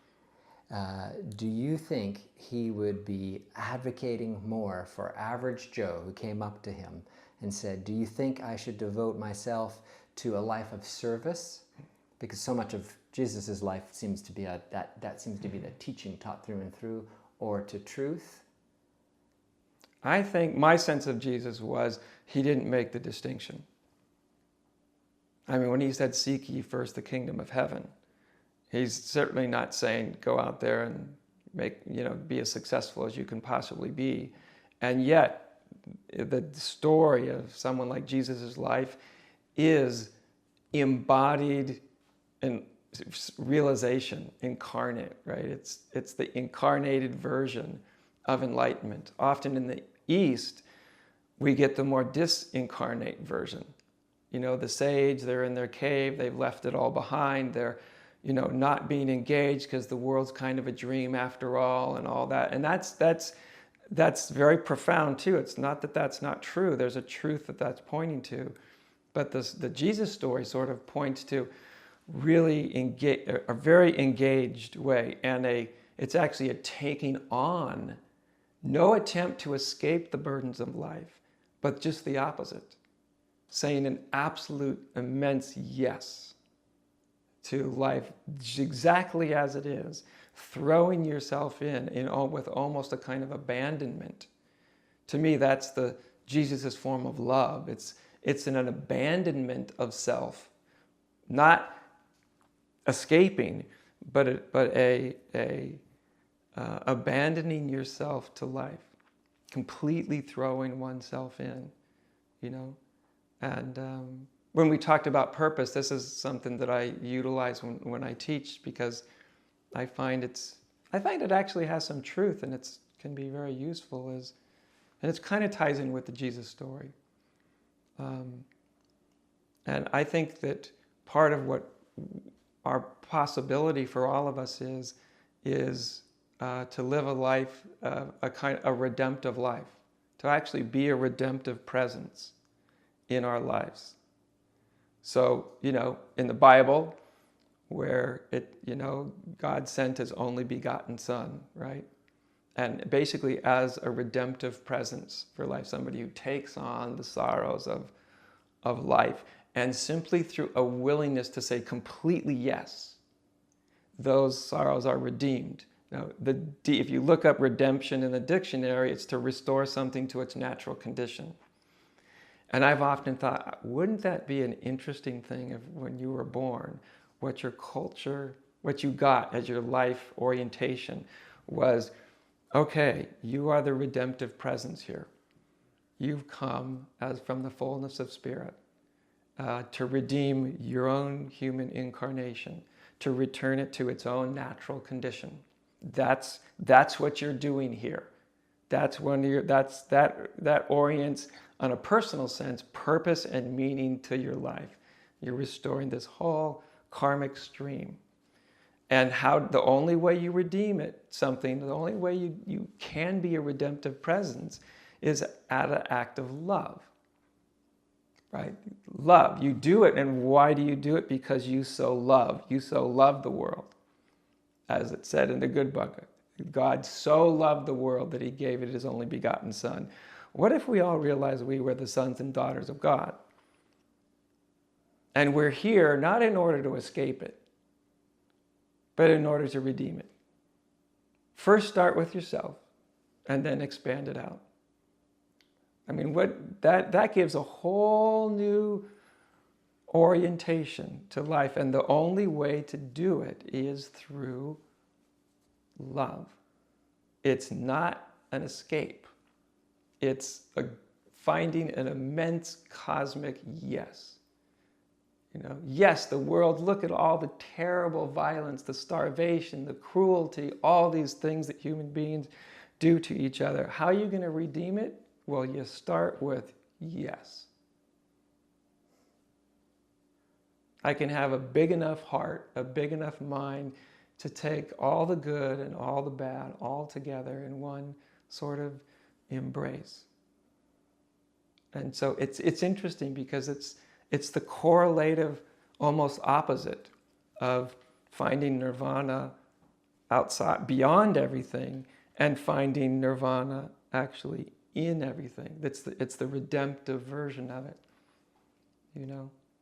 do you think he would be advocating more for average Joe who came up to him and said, do you think I should devote myself to a life of service? Because so much of Jesus' life seems to be that seems to be the teaching taught through and through, or to truth. I think my sense of Jesus was he didn't make the distinction. I mean, when he said, seek ye first the kingdom of heaven, he's certainly not saying go out there and be as successful as you can possibly be. And yet, the story of someone like Jesus' life is embodied in realization, incarnate, right? It's the incarnated version of enlightenment. Often in the East, we get the more disincarnate version. The sage, they're in their cave, they've left it all behind, they're not being engaged because the world's kind of a dream after all, and all that. And that's very profound too. It's not that that's not true. There's a truth that's pointing to. But the Jesus story sort of points to really a very engaged way, and it's actually a taking on, no attempt to escape the burdens of life, but just the opposite, saying an absolute immense yes to life exactly as it is, throwing yourself in with almost a kind of abandonment. To me, that's the Jesus' form of love. It's an abandonment of self, not escaping, but abandoning yourself to life, completely throwing oneself in, And when we talked about purpose, this is something that I utilize when I teach, because I find it actually has some truth, and it can be very useful, and it kind of ties in with the Jesus story. And I think that part of what our possibility for all of us is to live a life, a redemptive life, to actually be a redemptive presence in our lives. So, in the Bible, where God sent his only begotten son, right? And basically as a redemptive presence for life, somebody who takes on the sorrows of life, and simply through a willingness to say completely yes, those sorrows are redeemed. Now, if you look up redemption in the dictionary, it's to restore something to its natural condition. And I've often thought, wouldn't that be an interesting thing if when you were born, what your culture, what you got as your life orientation was, okay, you are the redemptive presence here. You've come as from the fullness of spirit to redeem your own human incarnation, to return it to its own natural condition. That's what you're doing here. That orients, on a personal sense, purpose and meaning to your life. You're restoring this whole karmic stream. And the only way you redeem the only way you can be a redemptive presence is at an act of love. Right? Love. You do it, and why do you do it? Because you so love. You so love the world. As it said in the Good Book, God so loved the world that he gave it his only begotten son. What if we all realized we were the sons and daughters of God? And we're here not in order to escape it, but in order to redeem it. First start with yourself, and then expand it out. I mean, that gives a whole new orientation to life, and the only way to do it is through love. It's not an escape. It's finding an immense cosmic yes. Yes, the world, look at all the terrible violence, the starvation, the cruelty, all these things that human beings do to each other. How are you going to redeem it? Well, you start with yes. I can have a big enough heart, a big enough mind to take all the good and all the bad all together in one sort of embrace. And so it's interesting because it's the correlative, almost opposite of finding nirvana outside, beyond everything, and finding nirvana actually in everything. It's the redemptive version of it,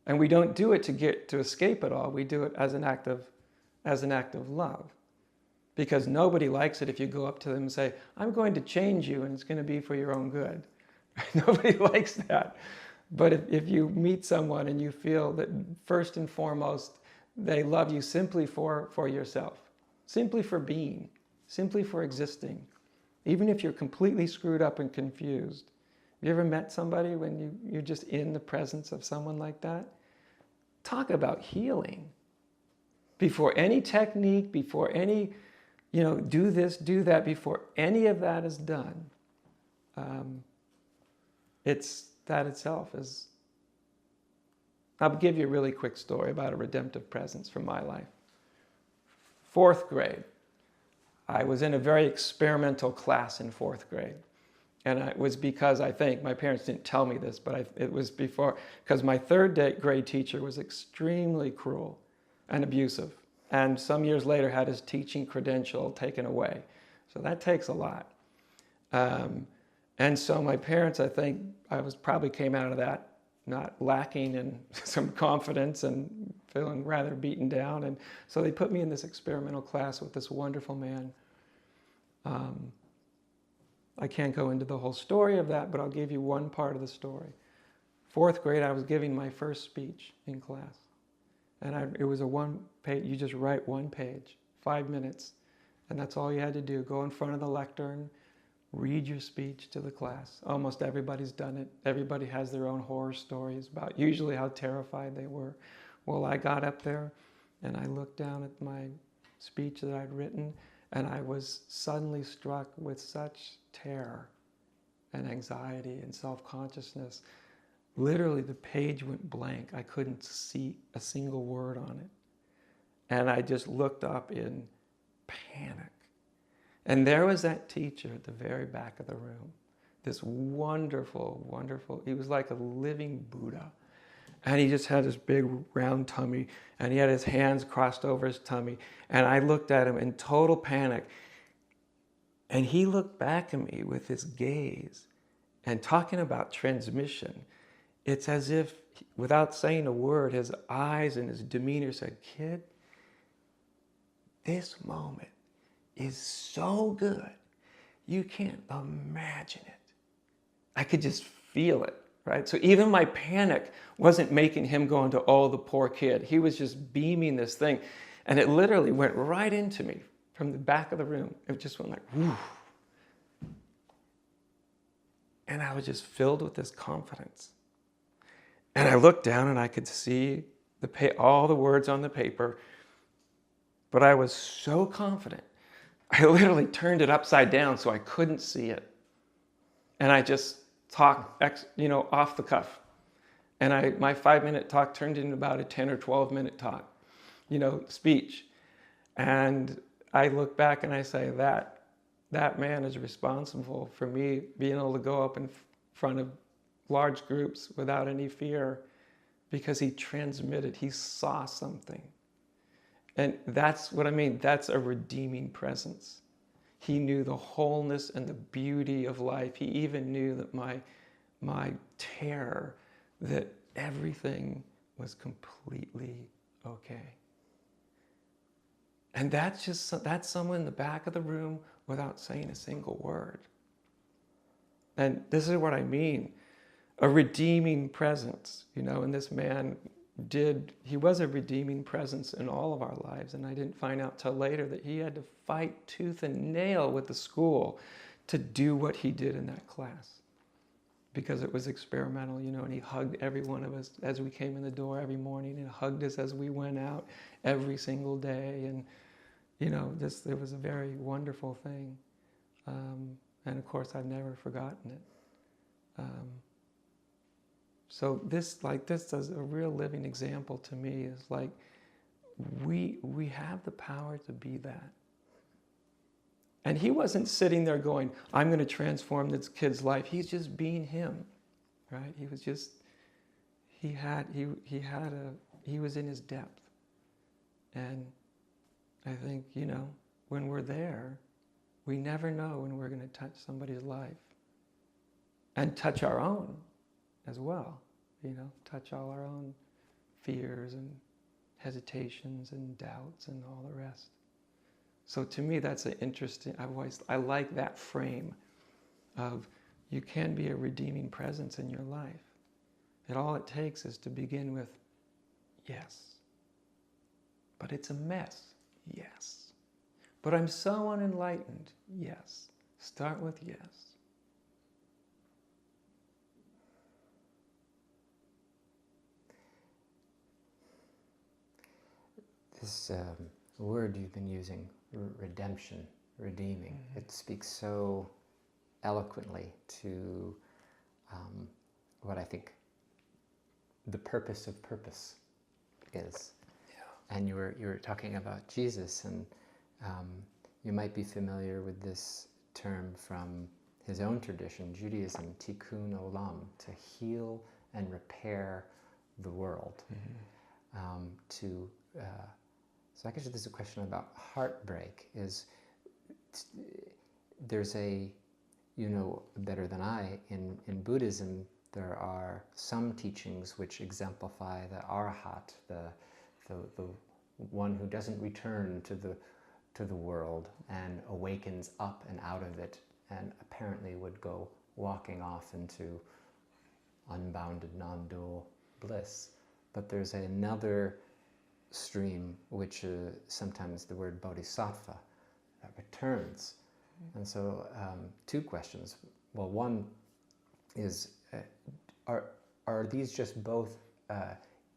And we don't do it to escape it all. We do it as an act of love, because nobody likes it if you go up to them and say, "I'm going to change you, and it's going to be for your own good." Nobody likes that. But if you meet someone and you feel that first and foremost they love you simply for yourself, simply for being, simply for existing, even if you're completely screwed up and confused. Have you ever met somebody when you're just in the presence of someone like that? Talk about healing. Before any technique, before any, do this, do that, before any of that is done, that itself is... I'll give you a really quick story about a redemptive presence from my life. 4th grade. I was in a very experimental class in 4th grade. And it was because, I think, my parents didn't tell me this, but it was because my 3rd grade teacher was extremely cruel and abusive. And some years later had his teaching credential taken away. So that takes a lot. And so my parents, I think, probably came out of that not lacking in some confidence and feeling rather beaten down. And so they put me in this experimental class with this wonderful man. I can't go into the whole story of that, but I'll give you one part of the story. 4th grade, I was giving my first speech in class. And it was a one-page, you just write one page, 5 minutes. And that's all you had to do. Go in front of the lectern, read your speech to the class. Almost everybody's done it. Everybody has their own horror stories about usually how terrified they were. Well, I got up there and I looked down at my speech that I'd written, and I was suddenly struck with such terror and anxiety and self-consciousness. Literally, the page went blank. I couldn't see a single word on it. And I just looked up in panic. And there was that teacher at the very back of the room. This wonderful, wonderful, he was like a living Buddha. And he just had this big round tummy, and he had his hands crossed over his tummy. And I looked at him in total panic. And he looked back at me with his gaze, and talking about transmission, it's as if, without saying a word, his eyes and his demeanor said, "Kid, this moment is so good, you can't imagine it." I could just feel it, right? So even my panic wasn't making him go into, "Oh, the poor kid." He was just beaming this thing. And it literally went right into me from the back of the room. It just went like, whoo. And I was just filled with this confidence. And I looked down and I could see all the words on the paper, but I was so confident. I literally turned it upside down so I couldn't see it. And I just talked, off the cuff. And my 5-minute talk turned into about a 10 or 12-minute talk, speech. And I look back and I say, that man is responsible for me being able to go up in front of large groups without any fear, because he saw something. And that's what I mean. That's a redeeming presence. He knew the wholeness and the beauty of life. He even knew that my terror, that everything was completely okay. And that's someone in the back of the room without saying a single word. And this is what I mean. A redeeming presence, and this man he was a redeeming presence in all of our lives. And I didn't find out till later that he had to fight tooth and nail with the school to do what he did in that class, because it was experimental, and he hugged every one of us as we came in the door every morning, and hugged us as we went out every single day. And, it was a very wonderful thing. And of course, I've never forgotten it. So this is a real living example to me, is like, we have the power to be that. And he wasn't sitting there going, "I'm going to transform this kid's life." He's just being him, right? He was just, he was in his depth. And I think, when we're there, we never know when we're going to touch somebody's life, and touch our own as well, touch all our own fears and hesitations and doubts and all the rest. So to me, that's an interesting, I like that frame of, you can be a redeeming presence in your life. And all it takes is to begin with, yes. But it's a mess, yes. But I'm so unenlightened, yes. Start with yes. This word you've been using, redemption, redeeming, it speaks so eloquently to what I think the purpose of purpose is. Yeah. And you were talking about Jesus, and you might be familiar with this term from his own tradition, Judaism, tikkun olam, to heal and repair the world. So I guess this is a question about heartbreak. There's better than I, in Buddhism, there are some teachings which exemplify the arahat, the one who doesn't return to the world and awakens up and out of it, and apparently would go walking off into unbounded, non-dual bliss. But there's another stream, which sometimes the word bodhisattva returns. And so two questions. Well, one is, are these just both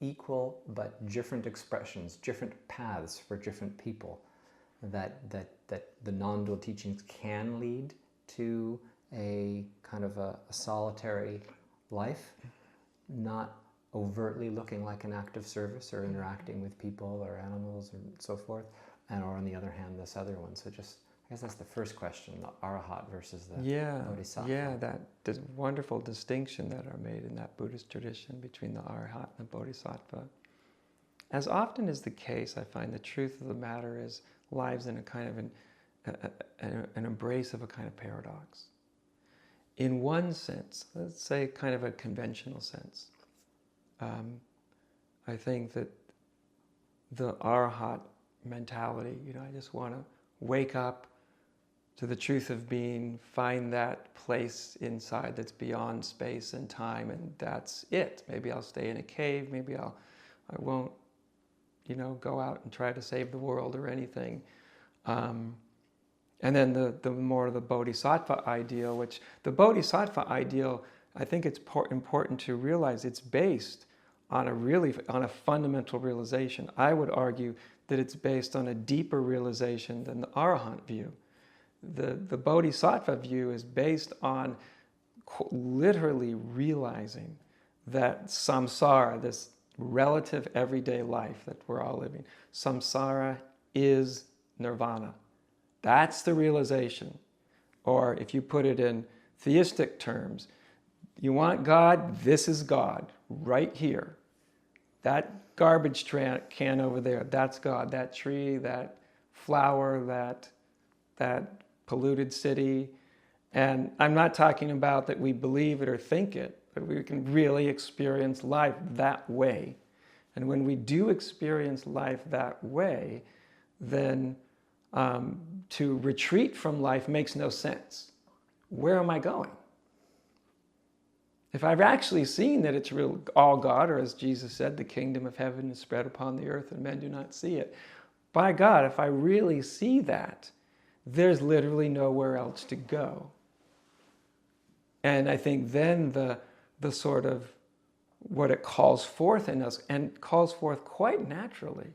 equal but different expressions, different paths for different people, that the non-dual teachings can lead to a kind of a solitary life, not overtly looking like an act of service or interacting with people or animals and so forth, or on the other hand, this other one. So just, I guess that's the first question, the arahat versus the bodhisattva. Yeah, that wonderful distinction that are made in that Buddhist tradition between the arahat and the bodhisattva. As often is the case, I find the truth of the matter lies in a kind of an embrace of a kind of paradox. In one sense, let's say kind of a conventional sense, I think that the arahat mentality, I just want to wake up to the truth of being, find that place inside that's beyond space and time, and that's it. Maybe I'll stay in a cave, maybe I won't, go out and try to save the world or anything. And then the more the bodhisattva ideal, which the bodhisattva ideal, I think it's important to realize it's based on a fundamental realization. I would argue that it's based on a deeper realization than the arahant view. The bodhisattva view is based on literally realizing that samsara, this relative everyday life that we're all living, samsara is nirvana. That's the realization. Or if you put it in theistic terms, you want God, this is God, right here. That garbage can over there, that's God. That tree, that flower, that polluted city. And I'm not talking about that we believe it or think it, but we can really experience life that way. And when we do experience life that way, then to retreat from life makes no sense. Where am I going? If I've actually seen that it's real, all God, or as Jesus said, the kingdom of heaven is spread upon the earth and men do not see it. By God, if I really see that, there's literally nowhere else to go. And I think then the sort of what it calls forth in us, and calls forth quite naturally,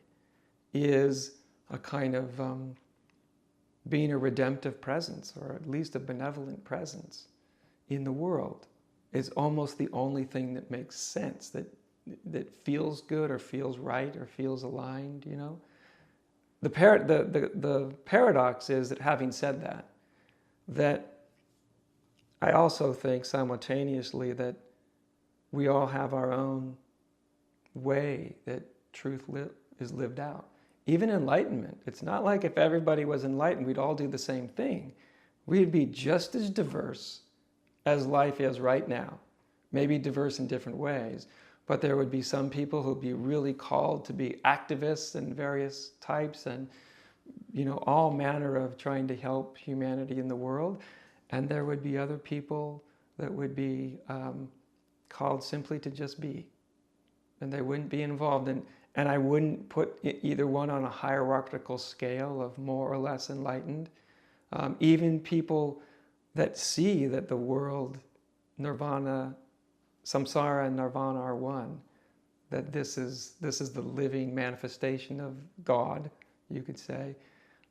is a kind of being a redemptive presence, or at least a benevolent presence in the world. Is almost the only thing that makes sense, that feels good or feels right or feels aligned, The paradox is that, having said that I also think simultaneously that we all have our own way that truth is lived out. Even enlightenment, it's not like if everybody was enlightened, we'd all do the same thing. We'd be just as diverse as life is right now, maybe diverse in different ways, but there would be some people who'd be really called to be activists in various types and, all manner of trying to help humanity in the world. And there would be other people that would be called simply to just be, and they wouldn't be involved in. And I wouldn't put either one on a hierarchical scale of more or less enlightened. Even people that see that the world, nirvana, samsara and nirvana are one, that this is the living manifestation of God, you could say.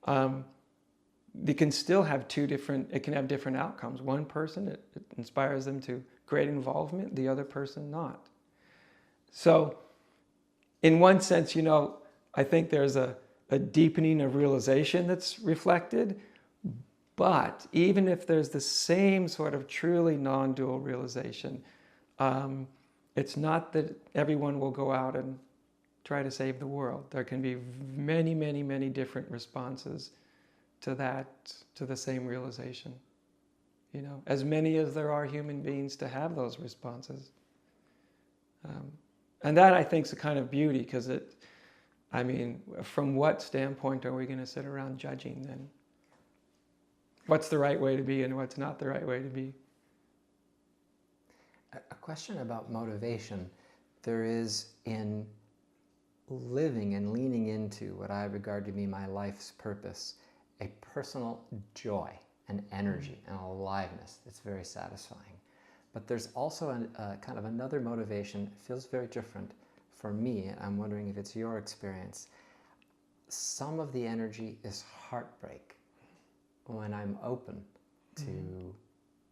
They can still have it can have different outcomes. One person, it inspires them to great involvement, the other person not. So, in one sense, I think there's a deepening of realization that's reflected. But even if there's the same sort of truly non-dual realization, it's not that everyone will go out and try to save the world. There can be many, many, many different responses to the same realization. As many as there are human beings to have those responses. And that, I think, is a kind of beauty, because from what standpoint are we going to sit around judging then? What's the right way to be and what's not the right way to be? A question about motivation. There is, in living and leaning into what I regard to be my life's purpose, a personal joy and energy and aliveness that's very satisfying. But there's also a kind of another motivation. It feels very different for me. I'm wondering if it's your experience. Some of the energy is heartbreak. When I'm open to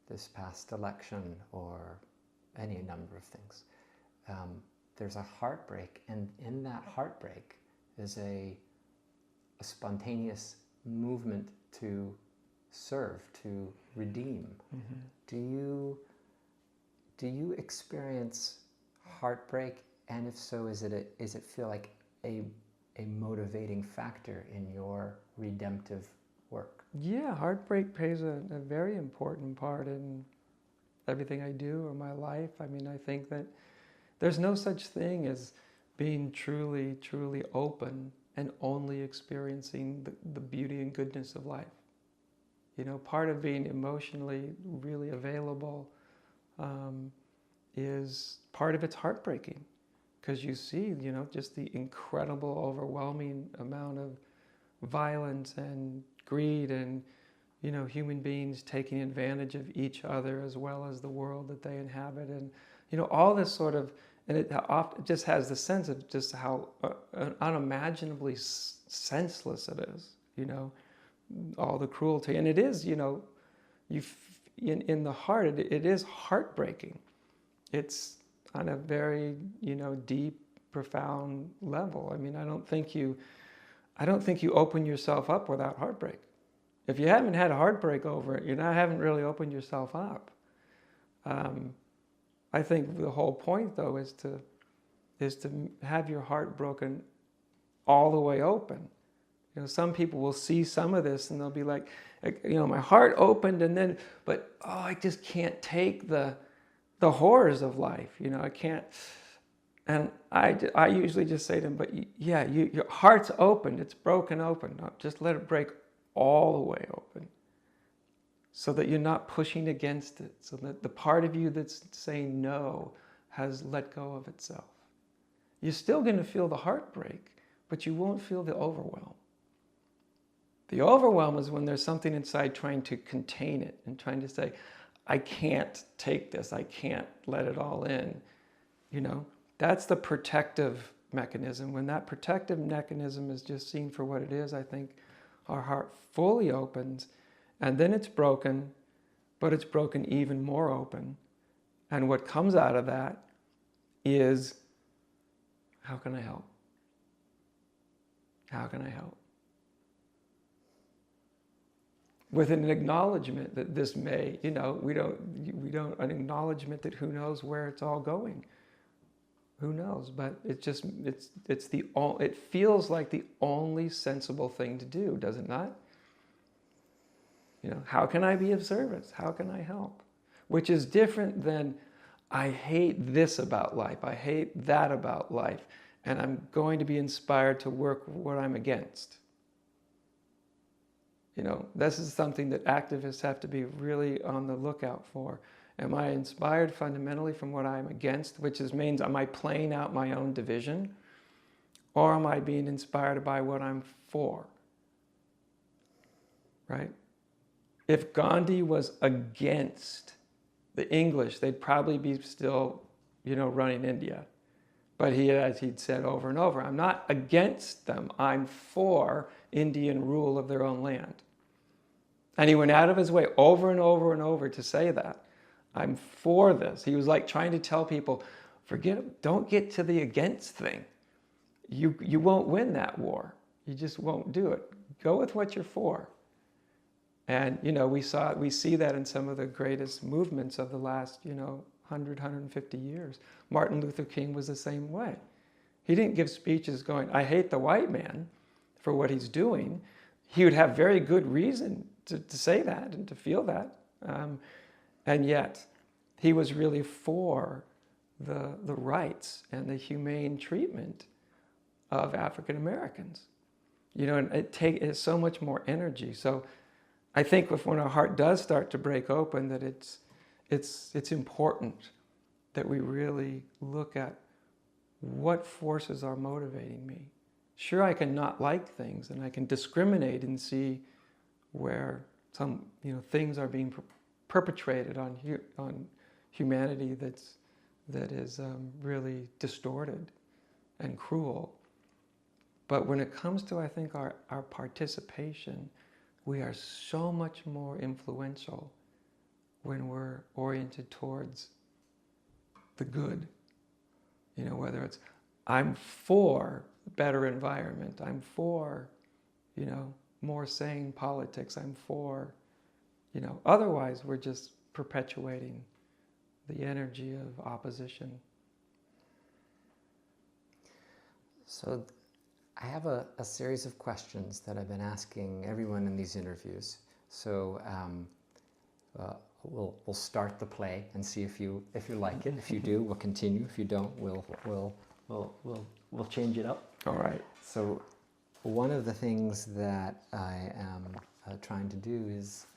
this past election or any number of things, there's a heartbreak, and in that heartbreak is a spontaneous movement to serve, to redeem. Do you experience heartbreak, and if so, is it feel like a motivating factor in your redemptive work? Yeah, heartbreak plays a very important part in everything I do or my life. I mean, I think that there's no such thing as being truly, truly open and only experiencing the beauty and goodness of life. You know, part of being emotionally really available is part of it's heartbreaking, because you see, you know, just the incredible, overwhelming amount of violence and greed and, you know, human beings taking advantage of each other as well as the world that they inhabit. And, you know, all this sort of, and it often just has the sense of just how unimaginably senseless it is, you know, all the cruelty. And it is, you know, in the heart, it is heartbreaking. It's on a very, you know, deep, profound level. I mean, I don't think you open yourself up without heartbreak. If you haven't had a heartbreak over it, haven't really opened yourself up. I think the whole point, though, is to have your heart broken all the way open. You know, some people will see some of this and they'll be like, you know, my heart opened, and then, but I just can't take the horrors of life. You know, I can't. And I usually just say to them, but yeah, your heart's open, it's broken open. No, just let it break all the way open, so that you're not pushing against it, so that the part of you that's saying no has let go of itself. You're still going to feel the heartbreak, but you won't feel the overwhelm. The overwhelm is when there's something inside trying to contain it and trying to say, I can't take this, I can't let it all in. You know, that's the protective mechanism. When that protective mechanism is just seen for what it is, I think our heart fully opens, and then it's broken, but it's broken even more open. And what comes out of that is, how can I help? How can I help? With an acknowledgement that this may, you know, we don't, an acknowledgement that who knows where it's all going. Who knows? But it feels like the only sensible thing to do, does it not? You know, how can I be of service? How can I help? Which is different than, I hate this about life, I hate that about life, and I'm going to be inspired to work what I'm against. You know, this is something that activists have to be really on the lookout for. Am I inspired fundamentally from what I'm against, which means, am I playing out my own division? Or am I being inspired by what I'm for? Right? If Gandhi was against the English, they'd probably be still, you know, running India. But as he'd said over and over, I'm not against them, I'm for Indian rule of their own land. And he went out of his way over and over and over to say that. I'm for this. He was like trying to tell people, don't get to the against thing. You won't win that war. You just won't do it. Go with what you're for. And, you know, we see that in some of the greatest movements of the last, you know, 100, 150 years. Martin Luther King was the same way. He didn't give speeches going, I hate the white man for what he's doing. He would have very good reason to say that and to feel that. And yet, he was really for the rights and the humane treatment of African Americans. You know, and it's so much more energy. So I think when our heart does start to break open, that it's important that we really look at what forces are motivating me. Sure, I can not like things, and I can discriminate and see where some, you know, things are being perpetrated on humanity that is really distorted and cruel. But when it comes to, I think, our participation, we are so much more influential when we're oriented towards the good. You know, whether it's, I'm for better environment, I'm for, you know, more sane politics, I'm for, Otherwise we're just perpetuating the energy of opposition. So I have a series of questions that I've been asking everyone in these interviews. So we'll start the play and see if you like it. If you do, we'll continue. If you don't, we'll change it up. All right. So one of the things that I am trying to do is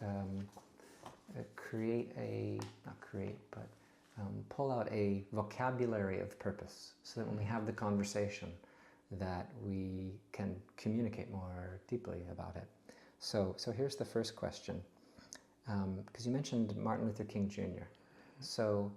pull out a vocabulary of purpose, so that when we have the conversation, that we can communicate more deeply about it. So here's the first question, because you mentioned Martin Luther King Jr. So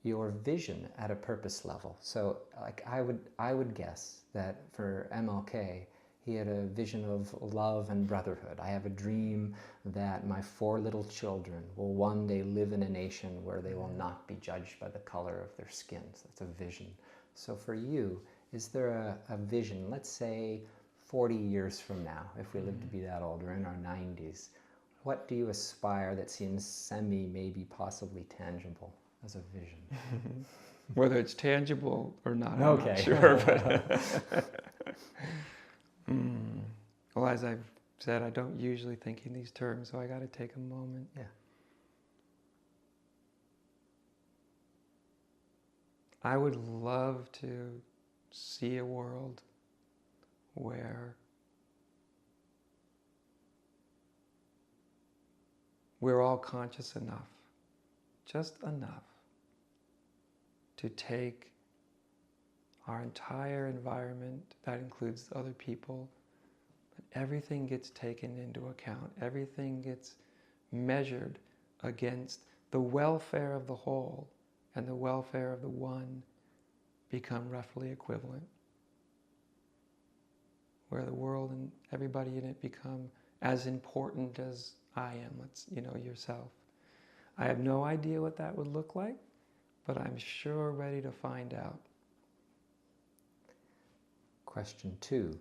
your vision at a purpose level. So like I would guess that for MLK, he had a vision of love and brotherhood. I have a dream that my 4 little children will one day live in a nation where they will not be judged by the color of their skin. So that's a vision. So for you, is there a vision, let's say 40 years from now, if we live to be that old, or in our 90s, what do you aspire that seems maybe possibly tangible as a vision? Whether it's tangible or not, Okay. I'm not sure. But well, as I've said, I don't usually think in these terms, so I got to take a moment. Yeah. I would love to see a world where we're all conscious enough, just enough, to take our entire environment, that includes other people, but everything gets taken into account. Everything gets measured against the welfare of the whole, and the welfare of the one become roughly equivalent, where the world and everybody in it become as important as I am, yourself. I have no idea what that would look like, but I'm sure ready to find out. Question 2,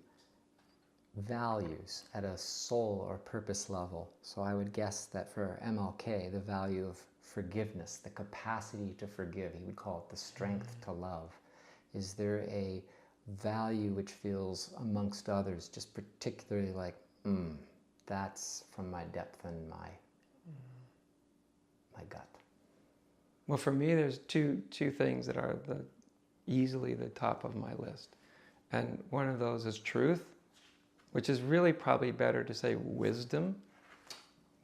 values at a soul or purpose level. So I would guess that for MLK, the value of forgiveness, the capacity to forgive, he would call it the strength to love. Is there a value which feels amongst others just particularly like, that's from my depth and my gut? Well, for me, there's two things that are easily the top of my list. And one of those is truth, which is really probably better to say wisdom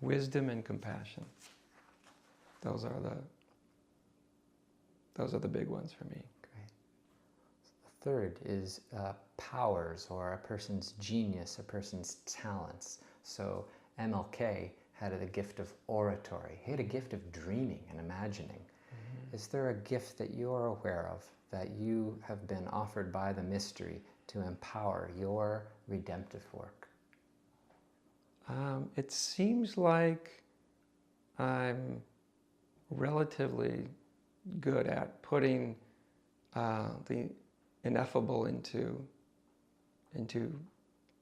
and compassion. Those are the big ones for me. Great. The third is powers, or a person's genius, a person's talents. So MLK had a gift of oratory. He had a gift of dreaming and imagining. Is there a gift that you're aware of that you have been offered by the mystery to empower your redemptive work? It seems like I'm relatively good at putting the ineffable into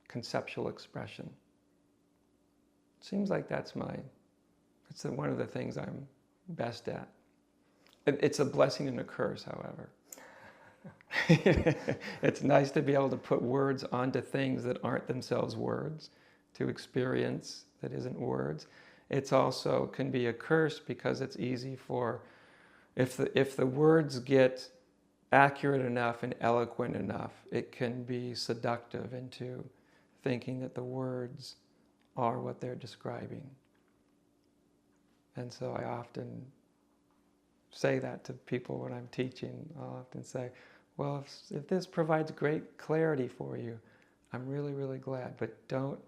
conceptual expression. Seems like that's one of the things I'm best at. It's a blessing and a curse, however. It's nice to be able to put words onto things that aren't themselves words, to experience that isn't words. It's also can be a curse because it's easy for, if the words get accurate enough and eloquent enough, it can be seductive into thinking that the words are what they're describing. And so I often say that to people when I'm teaching. I'll often say, well, if this provides great clarity for you, I'm really, really glad. But don't,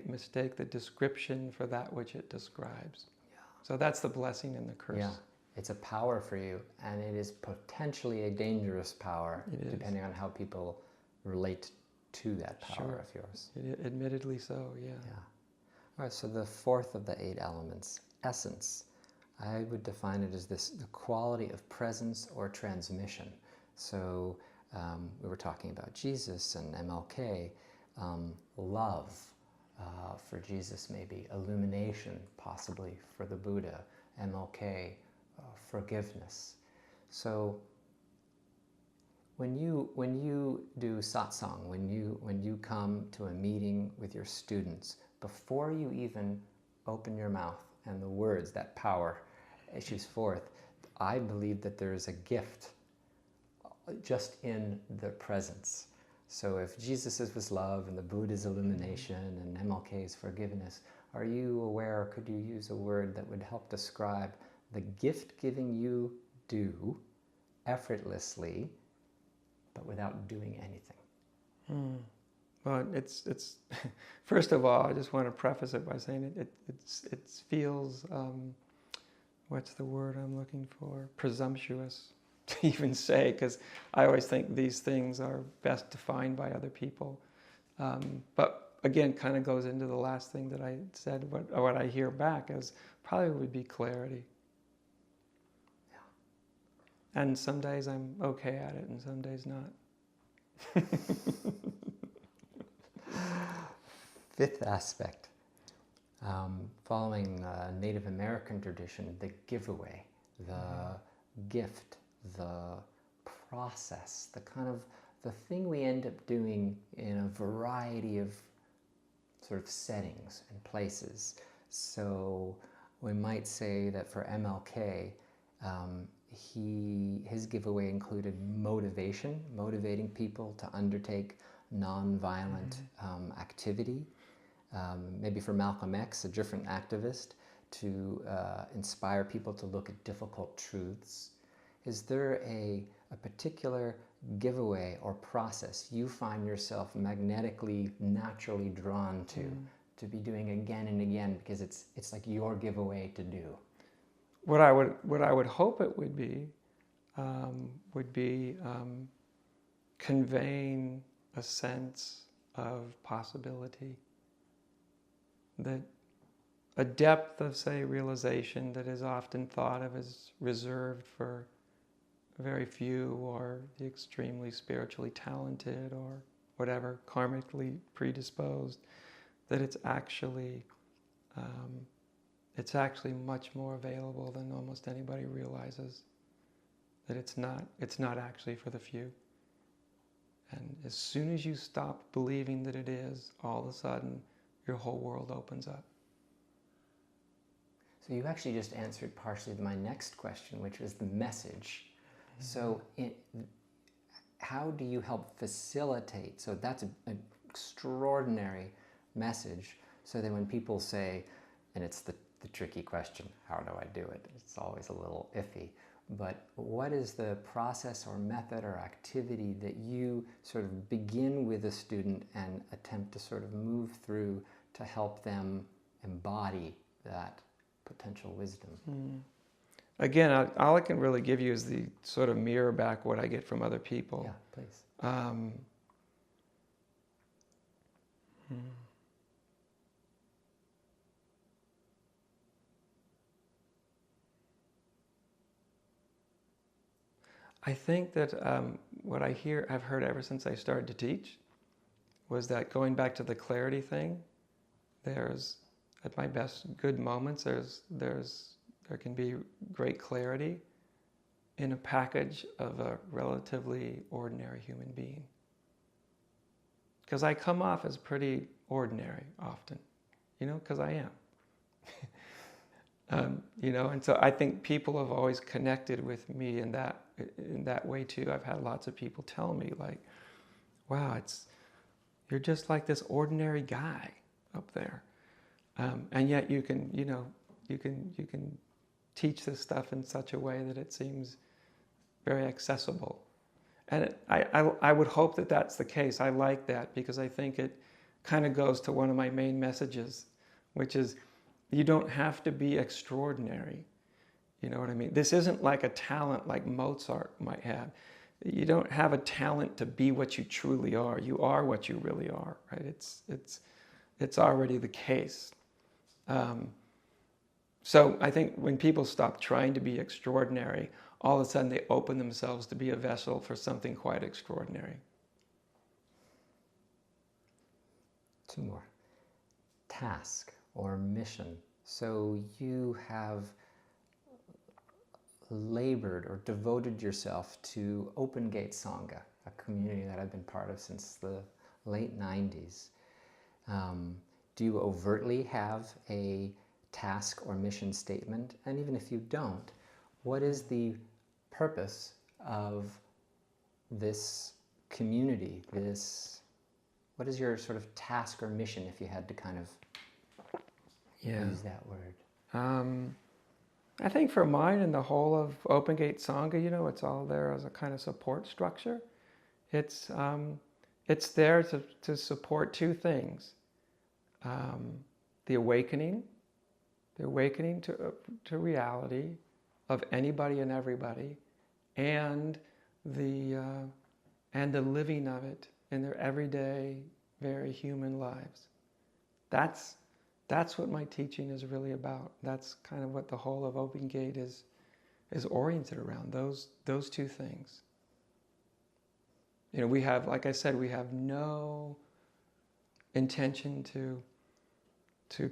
mistake the description for that which it describes. Yeah. So that's the blessing and the curse. Yeah, it's a power for you, and it is potentially a dangerous power, depending on how people relate to that power of yours. Admittedly so, yeah. All right, so the fourth of the 8 elements, essence. I would define it as the quality of presence or transmission. So we were talking about Jesus and MLK, love, For Jesus, maybe illumination, possibly for the Buddha, MLK, forgiveness. So when you do satsang, when you come to a meeting with your students, before you even open your mouth and the words, that power issues forth, I believe that there is a gift just in the presence. So if Jesus is love and the Buddha's illumination and MLK is forgiveness, are you aware, could you use a word that would help describe the gift-giving you do effortlessly, but without doing anything? Well, it's first of all, I just want to preface it by saying it feels, what's the word I'm looking for? Presumptuous to even say, because I always think these things are best defined by other people. But again, kind of goes into the last thing that I said. What I hear back is probably would be clarity. Yeah. And some days I'm okay at it, and some days not. Fifth aspect, following Native American tradition, the giveaway, the gift, the process, the thing we end up doing in a variety of sort of settings and places. So we might say that for MLK, his giveaway included motivating people to undertake non-violent activity. Maybe for Malcolm X, a different activist, to inspire people to look at difficult truths. Is there a particular giveaway or process you find yourself magnetically, naturally drawn to be doing again and again, because it's like your giveaway to do? What I would hope it would be conveying a sense of possibility, that a depth of, say, realization that is often thought of as reserved for very few, or the extremely spiritually talented, or whatever, karmically predisposed, that it's actually much more available than almost anybody realizes. That it's not actually for the few. And as soon as you stop believing that it is, all of a sudden your whole world opens up. So you actually just answered partially my next question, which was the message. So how do you help facilitate? So that's an extraordinary message. So that when people say, and it's the tricky question, how do I do it? It's always a little iffy. But what is the process or method or activity that you sort of begin with a student and attempt to sort of move through to help them embody that potential wisdom? Again, all I can really give you is the sort of mirror back what I get from other people. Yeah, please. I think that what I've heard ever since I started to teach, was that going back to the clarity thing, there's, at my best good moments, there can be great clarity in a package of a relatively ordinary human being. Because I come off as pretty ordinary often, because I am. And so I think people have always connected with me in that way too. I've had lots of people tell me, like, wow, you're just like this ordinary guy up there. And yet you can teach this stuff in such a way that it seems very accessible. And I would hope that that's the case. I like that, because I think it kind of goes to one of my main messages, which is you don't have to be extraordinary. You know what I mean? This isn't like a talent like Mozart might have. You don't have a talent to be what you truly are. You are what you really are, right? It's already the case. So I think when people stop trying to be extraordinary, all of a sudden they open themselves to be a vessel for something quite extraordinary. Two more. task or mission. So you have labored or devoted yourself to Open Gate Sangha, a community that I've been part of since the late 90s. Do you overtly have a task or mission statement? And even if you don't, what is the purpose of this community? What is your sort of task or mission, if you had to kind of use that word? I think for mine and the whole of Open Gate Sangha, it's all there as a kind of support structure. It's there to support two things: the awakening to reality of anybody and everybody, and the living of it in their everyday, very human lives. That's what my teaching is really about. That's kind of what the whole of Open Gate is oriented around, those two things. We have, like I said, we have no intention to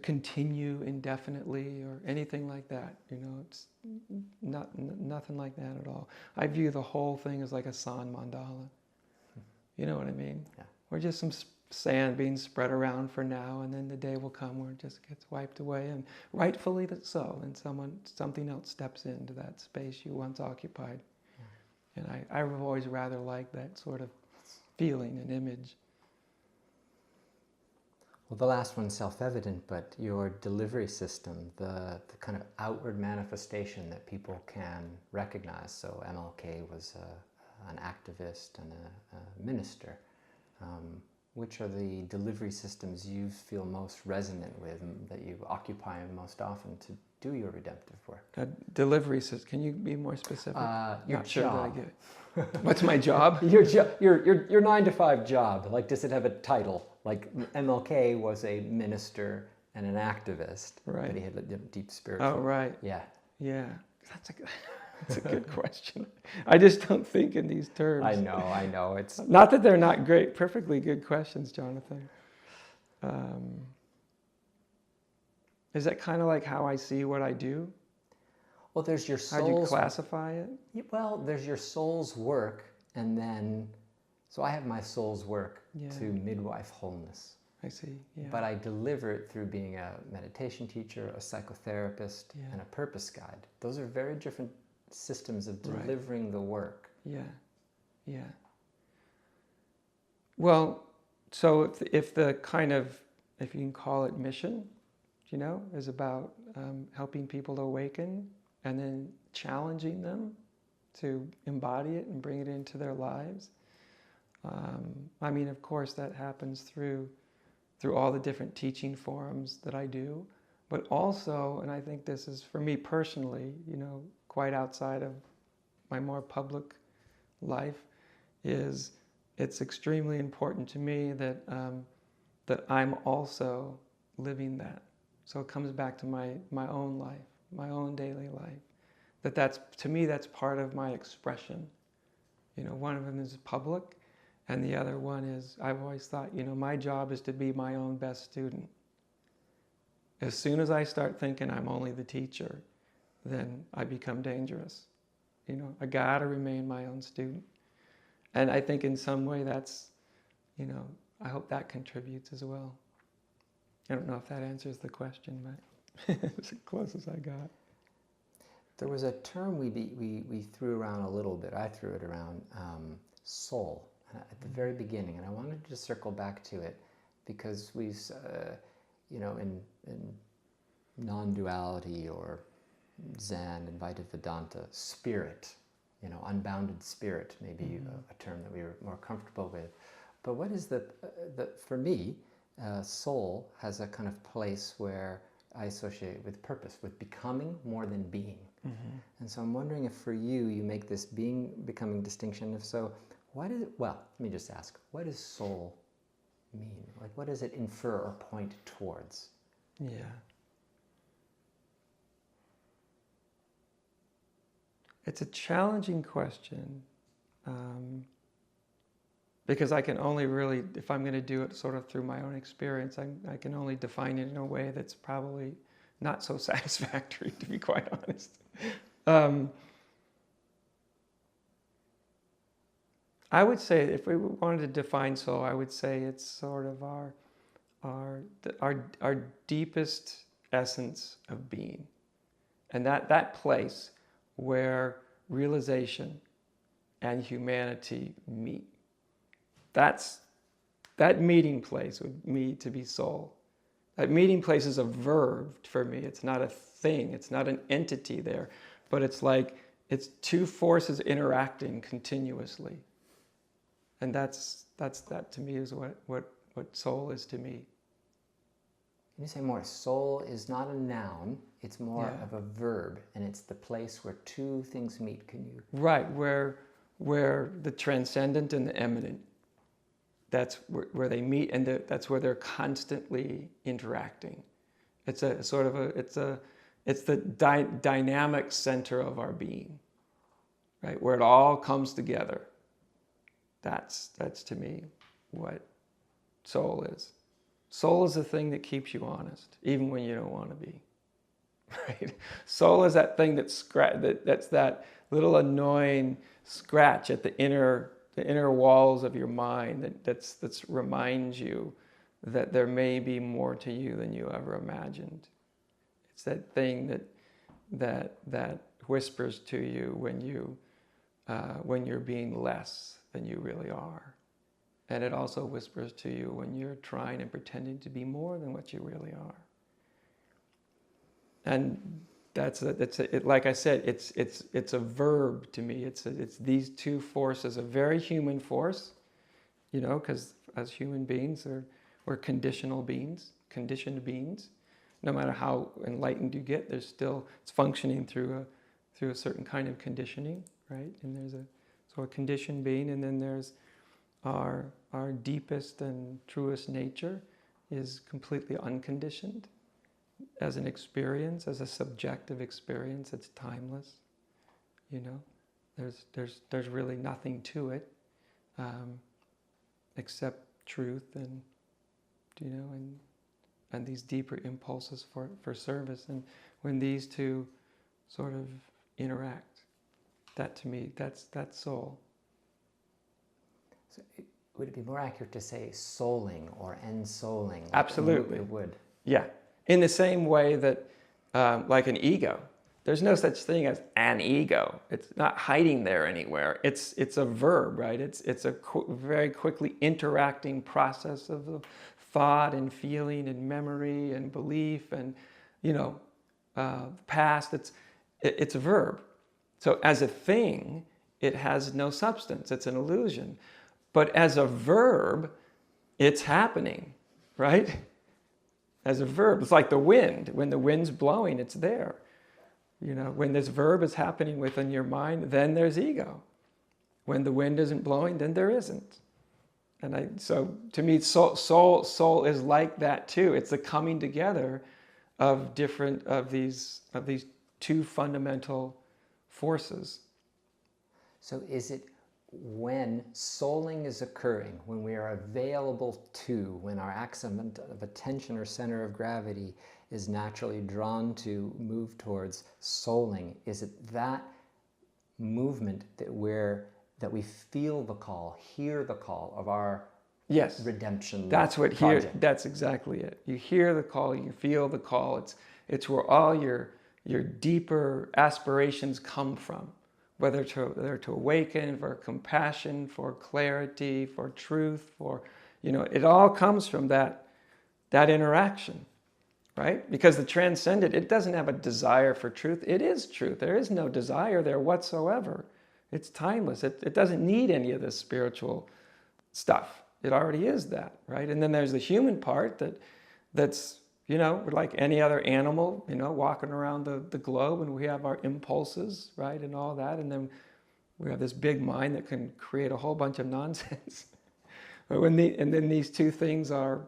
continue indefinitely or anything like that. It's nothing like that at all. I view the whole thing as like a sand mandala. You know what I mean? Yeah. We're just some sand being spread around for now, and then the day will come where it just gets wiped away, and rightfully so, and something else steps into that space you once occupied. Yeah. And I've always rather liked that sort of feeling and image. Well, the last one's self-evident, but your delivery system, the kind of outward manifestation that people can recognize. So MLK was an activist and a minister. Which are the delivery systems you feel most resonant with and that you occupy most often to do your redemptive work? Delivery system. Can you be more specific? Your Not sure that I job. get it. What's my job? Your 9-to-5 job. Like, does it have a title? Like MLK was a minister and an activist, right? But he had a deep spiritual. Oh, right. Yeah. Yeah. That's a good question. I just don't think in these terms. I know. It's not that they're not great, perfectly good questions, Jonathan. Is that kind of like how I see what I do? Well, there's your soul's... How do you classify it? Well, there's your soul's work, and then... So I have my soul's work to midwife wholeness. I see, yeah. But I deliver it through being a meditation teacher, a psychotherapist, and a purpose guide. Those are very different systems of delivering the work. Yeah. Well, so if the kind of, if you can call it mission, is about helping people to awaken and then challenging them to embody it and bring it into their lives. I mean, of course, that happens through all the different teaching forums that I do, but also, and I think this is for me personally, quite outside of my more public life, is it's extremely important to me that that I'm also living that. So it comes back to my own life, my own daily life. That's to me, that's part of my expression. One of them is public, and the other one is, I've always thought, my job is to be my own best student. As soon as I start thinking I'm only the teacher, then I become dangerous. I gotta remain my own student. And I think in some way that's, I hope that contributes as well. I don't know if that answers the question, but it's as close as I got. There was a term we threw around a little bit. I threw it around, soul, at the very beginning, and I wanted to circle back to it because we, in non-duality or Zen, Advaita Vedanta, spirit, unbounded spirit, maybe a term that we were more comfortable with. But what is for me, soul has a kind of place where I associate with purpose, with becoming more than being. Mm-hmm. And so I'm wondering if for you make this becoming distinction. If so, let me just ask, what does soul mean? Like, what does it infer or point towards? Yeah. It's a challenging question Because I can only really, if I'm going to do it sort of through my own experience, I can only define it in a way that's probably not so satisfactory, to be quite honest. I would say, if we wanted to define soul, I would say it's sort of our deepest essence of being, and that place where realization and humanity meet. That meeting place would me to be soul. That meeting place is a verb for me. It's not a thing. It's not an entity there, but it's like it's two forces interacting continuously. And that to me is what soul is to me. Can you say more? Soul is not a noun, it's more Yeah. of a verb, and it's the place where two things meet. Can you? Right, where the transcendent and the immanent, that's where they meet, and that's where they're constantly interacting. It's a sort of it's the dynamic center of our being, right? Where it all comes together. That's to me what soul is. Soul is the thing that keeps you honest, even when you don't want to be. Right? Soul is that thing that's that little annoying scratch at the inner walls of your mind that reminds you that there may be more to you than you ever imagined. It's that thing that whispers to you when you're being less than you really are. And it also whispers to you when you're trying and pretending to be more than what you really are. And like I said, it's a verb to me. It's these two forces, a very human force, because as human beings, we're conditioned beings. No matter how enlightened you get, it's functioning through a certain kind of conditioning, right? And there's a conditioned being, and then there's our deepest and truest nature is completely unconditioned as an experience, as a subjective experience. It's timeless. There's really nothing to it except truth and these deeper impulses for service. And when these two sort of interact, that to me, that's soul. So would it be more accurate to say souling or ensouling? Absolutely. It would. Yeah. In the same way that, like an ego, there's no such thing as an ego. It's not hiding there anywhere. It's a verb, right? It's a very quickly interacting process of thought and feeling and memory and belief and, past. It's a verb. So as a thing, it has no substance. It's an illusion. But as a verb, it's happening, right? As a verb, it's like the wind. When the wind's blowing, it's there. When this verb is happening within your mind, then there's ego. When the wind isn't blowing, then there isn't. And so to me, soul is like that too. It's the coming together of these two fundamental forces. So is it when souling is occurring, when we are available to, when our axis of attention or center of gravity is naturally drawn to move towards souling, is it that movement that we feel the call, hear the call of our Yes, redemption that's what project? That's exactly it. You hear the call, you feel the call. It's where all your deeper aspirations come from. Whether to awaken, for compassion, for clarity, for truth, it all comes from that interaction, right? Because the transcendent, it doesn't have a desire for truth. It is truth. There is no desire there whatsoever. It's timeless. It doesn't need any of this spiritual stuff. It already is that, right? And then there's the human part that's we're like any other animal, walking around the globe, and we have our impulses, right, and all that, and then we have this big mind that can create a whole bunch of nonsense. But and then these two things are,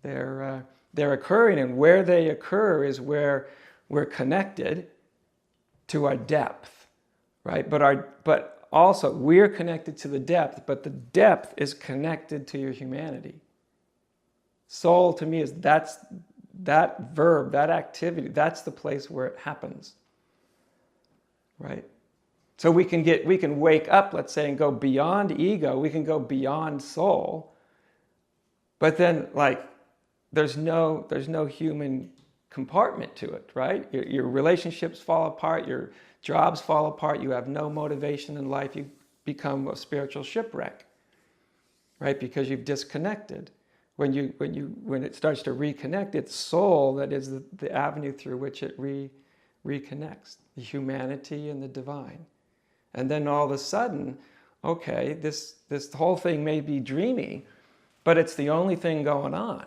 they're occurring, and where they occur is where we're connected to our depth, right? But also, we're connected to the depth, but the depth is connected to your humanity. Soul to me is that verb, that activity, that's the place where it happens, right? So we can wake up, let's say, and go beyond ego, we can go beyond soul, but then there's no human compartment to it, right? Your relationships fall apart, your jobs fall apart, you have no motivation in life, you become a spiritual shipwreck, right? Because you've disconnected. When it starts to reconnect, it's soul that is the avenue through which it reconnects, the humanity and the divine. And then all of a sudden, okay, this whole thing may be dreamy, but it's the only thing going on.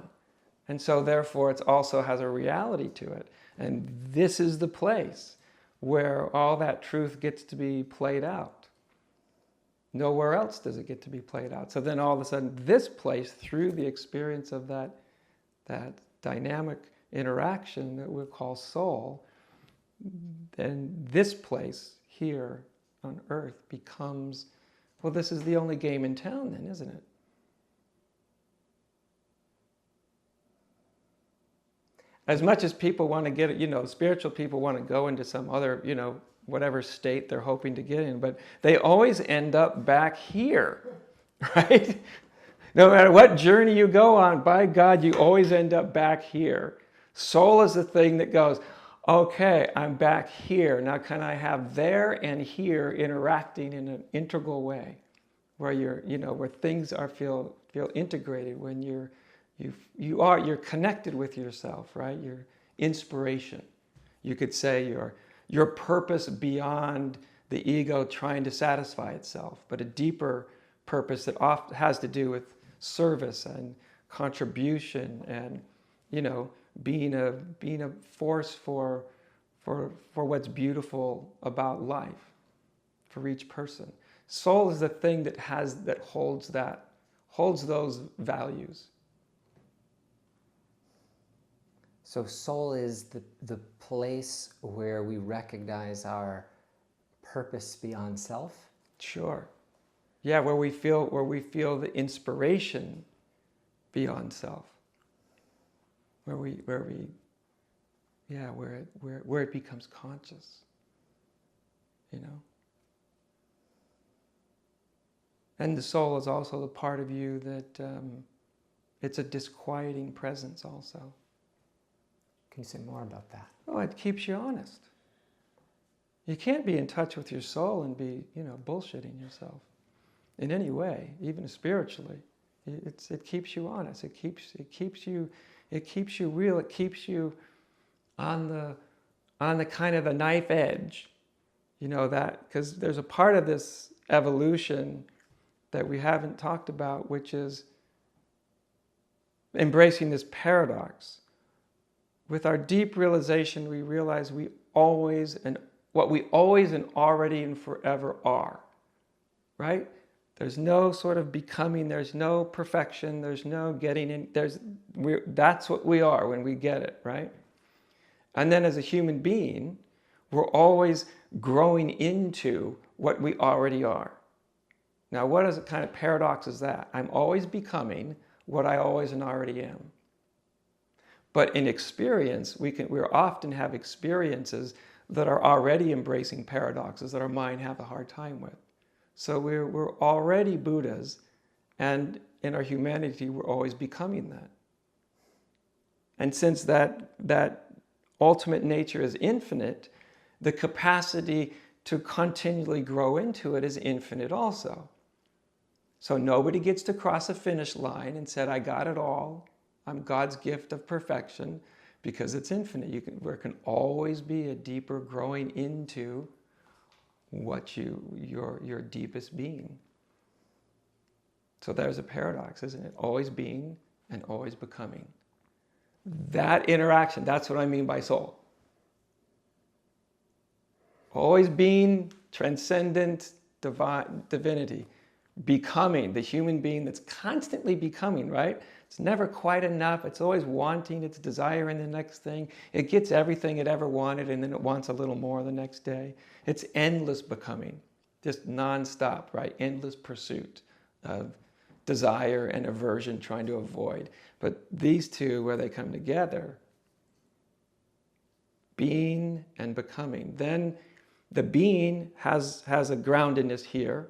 And so therefore it also has a reality to it. And this is the place where all that truth gets to be played out. Nowhere else does it get to be played out. So then all of a sudden this place, through the experience of that dynamic interaction that we'll call soul, then this place here on earth becomes, well, this is the only game in town then, isn't it? As much as people want to get it, spiritual people want to go into some other, whatever state they're hoping to get in, but they always end up back here, right? No matter what journey you go on, by God, you always end up back here. Soul is the thing that goes, okay, I'm back here. Now can I have there and here interacting in an integral way, where where things feel integrated, when you're connected with yourself, right? Your inspiration. You could say your purpose beyond the ego trying to satisfy itself, but a deeper purpose that often has to do with service and contribution and, being a force for what's beautiful about life for each person. Soul is the thing that holds those values. So soul is the place where we recognize our purpose beyond self? Sure. Yeah, where we feel the inspiration beyond self. Where it becomes conscious. And the soul is also the part of you that it's a disquieting presence also. Can you say more about that? Oh, it keeps you honest. You can't be in touch with your soul and be, bullshitting yourself in any way, even spiritually. It keeps you honest. It keeps you real. It keeps you on the kind of the knife edge. That because there's a part of this evolution that we haven't talked about, which is embracing this paradox. With our deep realization, we realize what we always and already and forever are, right? There's no sort of becoming, there's no perfection, there's no getting in, that's what we are when we get it, right? And then as a human being, we're always growing into what we already are. Now, what kind of paradox is that? I'm always becoming what I always and already am. But in experience, we often have experiences that are already embracing paradoxes that our mind have a hard time with. So we're already Buddhas, and in our humanity, we're always becoming that. And since that ultimate nature is infinite, the capacity to continually grow into it is infinite also. So nobody gets to cross a finish line and said, I got it all. I'm God's gift of perfection, because it's infinite. There can always be a deeper growing into what your deepest being. So there's a paradox, isn't it? Always being and always becoming. That interaction, that's what I mean by soul. Always being, transcendent divinity. Becoming, the human being that's constantly becoming, right? It's never quite enough. It's always wanting, it's desiring the next thing. It gets everything it ever wanted, and then it wants a little more the next day. It's endless becoming. just nonstop, right? Endless pursuit of desire and aversion, trying to avoid. But these two, where they come together, being and becoming, then the being has a groundedness here,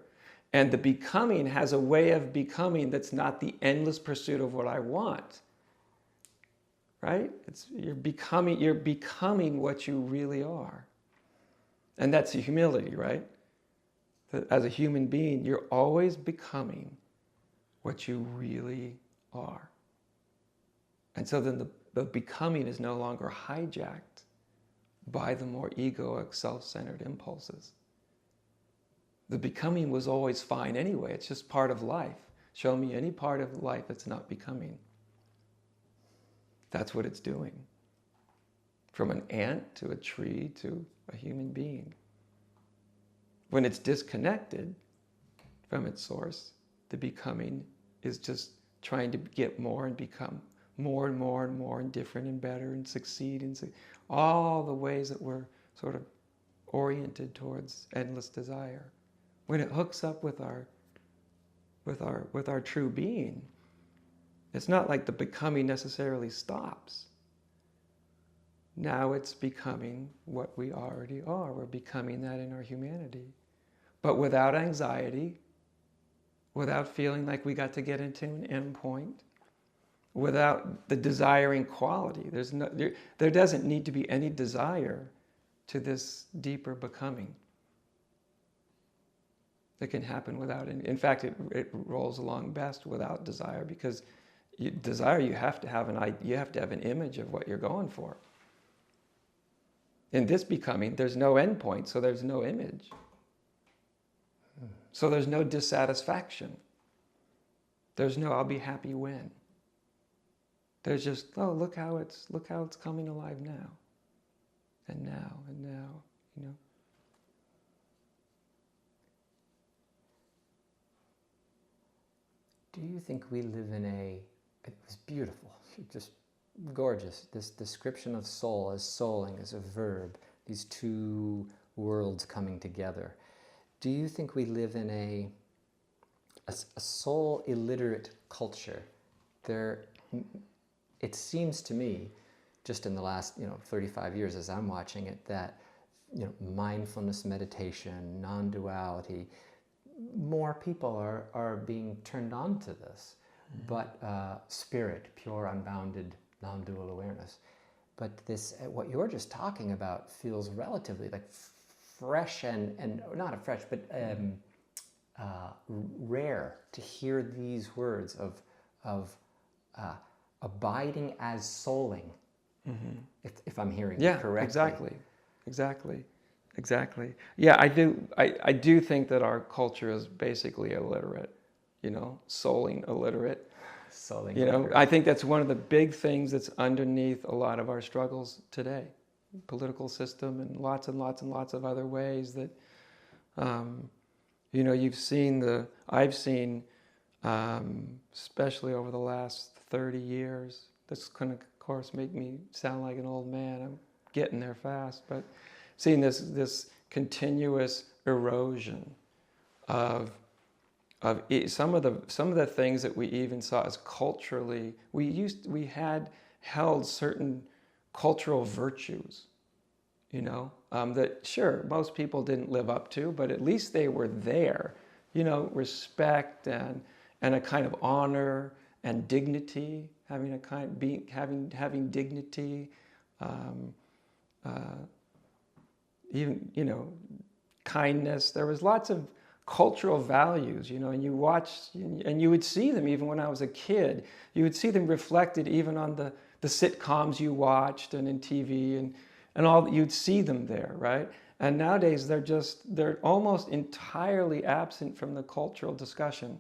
and the becoming has a way of becoming that's not the endless pursuit of what I want. Right? You're becoming what you really are. And that's the humility, right? That as a human being, you're always becoming what you really are. And so then the becoming is no longer hijacked by the more egoic, self-centered impulses. The becoming was always fine anyway. It's just part of life. Show me any part of life that's not becoming. That's what it's doing. From an ant to a tree to a human being. When it's disconnected from its source, the becoming is just trying to get more and become more and more and more and different and better and succeed in all the ways that we're sort of oriented towards endless desire. When it hooks up with our true being, it's not like the becoming necessarily stops. Now it's becoming what we already are. We're becoming that in our humanity. But without anxiety, without feeling like we got to get into an end point, without the desiring quality. There doesn't need to be any desire to this deeper becoming. It can happen without any. In fact, it rolls along best without desire, because desire, you have to have an image of what you're going for. In this becoming, there's no end point, so there's no image. So there's no dissatisfaction. There's no I'll be happy when. There's just, oh, look how it's coming alive now. And now, you know. Do you think we live in it was beautiful, just gorgeous, this description of soul as souling, as a verb, these two worlds coming together. Do you think we live in a soul illiterate culture? It seems to me, just in the last 35 years as I'm watching it, that mindfulness, meditation, non-duality, more people are being turned on to this. But spirit, pure, unbounded, non-dual awareness. But this, what you're just talking about, feels relatively like fresh and not fresh, but rare to hear these words of abiding as souling. Mm-hmm. If I'm hearing it correctly. Exactly. Yeah, I do think that our culture is basically illiterate. Souling illiterate. I think that's one of the big things that's underneath a lot of our struggles today. Political system and lots of other ways that, I've seen, especially over the last 30 years, this can of course make me sound like an old man. I'm getting there fast, but seeing this continuous erosion of some of the things that we even saw as culturally, we had held certain cultural virtues, that sure most people didn't live up to, but at least they were there, respect and a kind of honor and dignity, having dignity, even kindness. There was lots of cultural values, and you watched, and you would see them even when I was a kid. You would see them reflected even on the sitcoms you watched and in TV and all. You'd see them there, right? And nowadays they're almost entirely absent from the cultural discussion.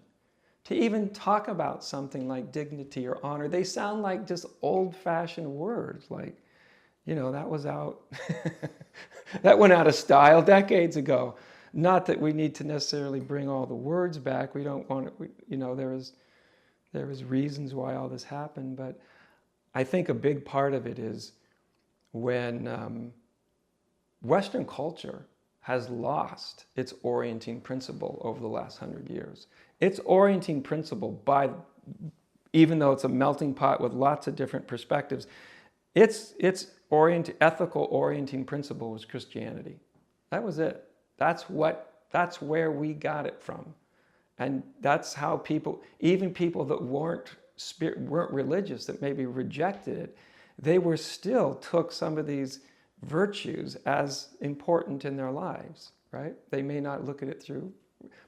To even talk about something like dignity or honor, they sound like just old-fashioned words, like, that was out, that went out of style decades ago. Not that we need to necessarily bring all the words back. We don't want it. There was reasons why all this happened, but I think a big part of it is when Western culture has lost its orienting principle over the last 100 years. Its orienting principle, even though it's a melting pot with lots of different perspectives, its ethical orienting principle was Christianity. That was it. That's where we got it from. And that's how even people that weren't religious, that maybe rejected it, they were still took some of these virtues as important in their lives, right? They may not look at it through,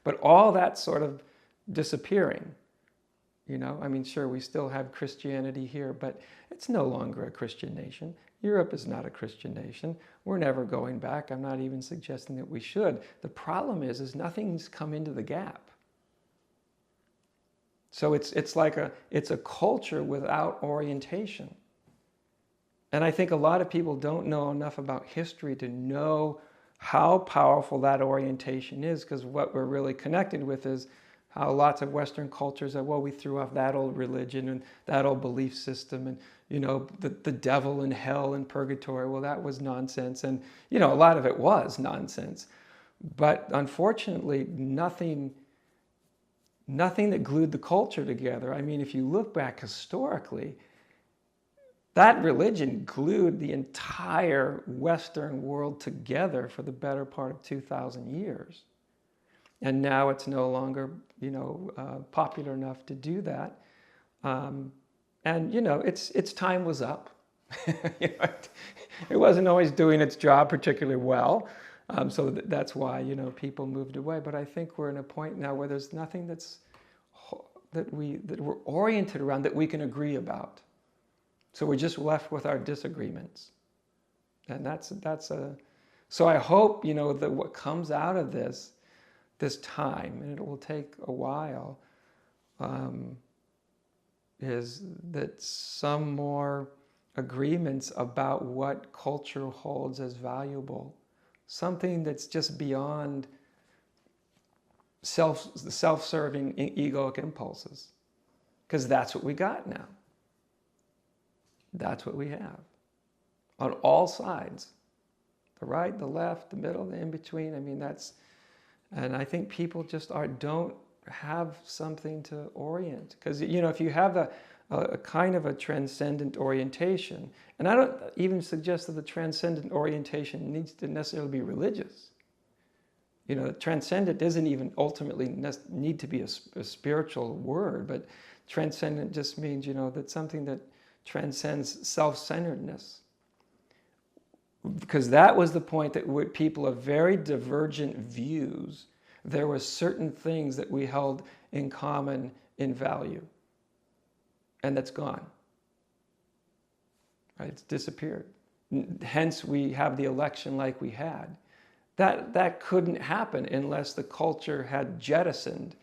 but all that sort of disappearing. I mean, sure, we still have Christianity here, but it's no longer a Christian nation. Europe is not a Christian nation. We're never going back. I'm not even suggesting that we should. The problem is nothing's come into the gap. So it's like it's a culture without orientation. And I think a lot of people don't know enough about history to know how powerful that orientation is, because what we're really connected with is how lots of Western cultures are, well, we threw off that old religion and that old belief system, and the devil and hell and purgatory, well, that was nonsense. And a lot of it was nonsense. But unfortunately, nothing that glued the culture together. I mean, if you look back historically, that religion glued the entire Western world together for the better part of 2,000 years. And now it's no longer, popular enough to do that. And, its time was up. It wasn't always doing its job particularly well. So that's why, people moved away. But I think we're in a point now where there's nothing that we're oriented around that we can agree about. So we're just left with our disagreements. And so I hope, that what comes out of this time, and it will take a while, is that some more agreements about what culture holds as valuable. Something that's just beyond the self-serving egoic impulses. Because that's what we got now. That's what we have. On all sides. The right, the left, the middle, the in-between. I mean, and I think people just don't have something to orient. Because, if you have a kind of a transcendent orientation, and I don't even suggest that the transcendent orientation needs to necessarily be religious. Transcendent doesn't even ultimately need to be a spiritual word, but transcendent just means, that something that transcends self-centeredness. Because that was the point that with people of very divergent views, there were certain things that we held in common in value. And that's gone. Right? It's disappeared. Hence, we have the election like we had. That couldn't happen unless the culture had jettisoned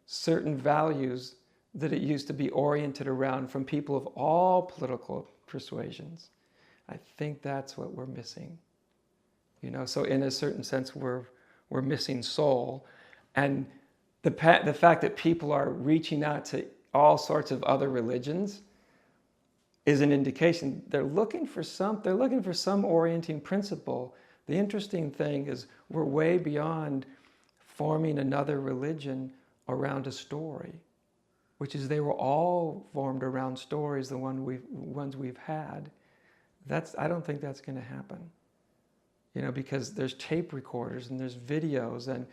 certain values that it used to be oriented around from people of all political persuasions. I think that's what we're missing. So in a certain sense, we're missing soul. And the fact that people are reaching out to all sorts of other religions is an indication they're looking for some orienting principle. The interesting thing is we're way beyond forming another religion around a story, which is they were all formed around stories, the ones we've had. I don't think that's going to happen, because there's tape recorders and there's videos and,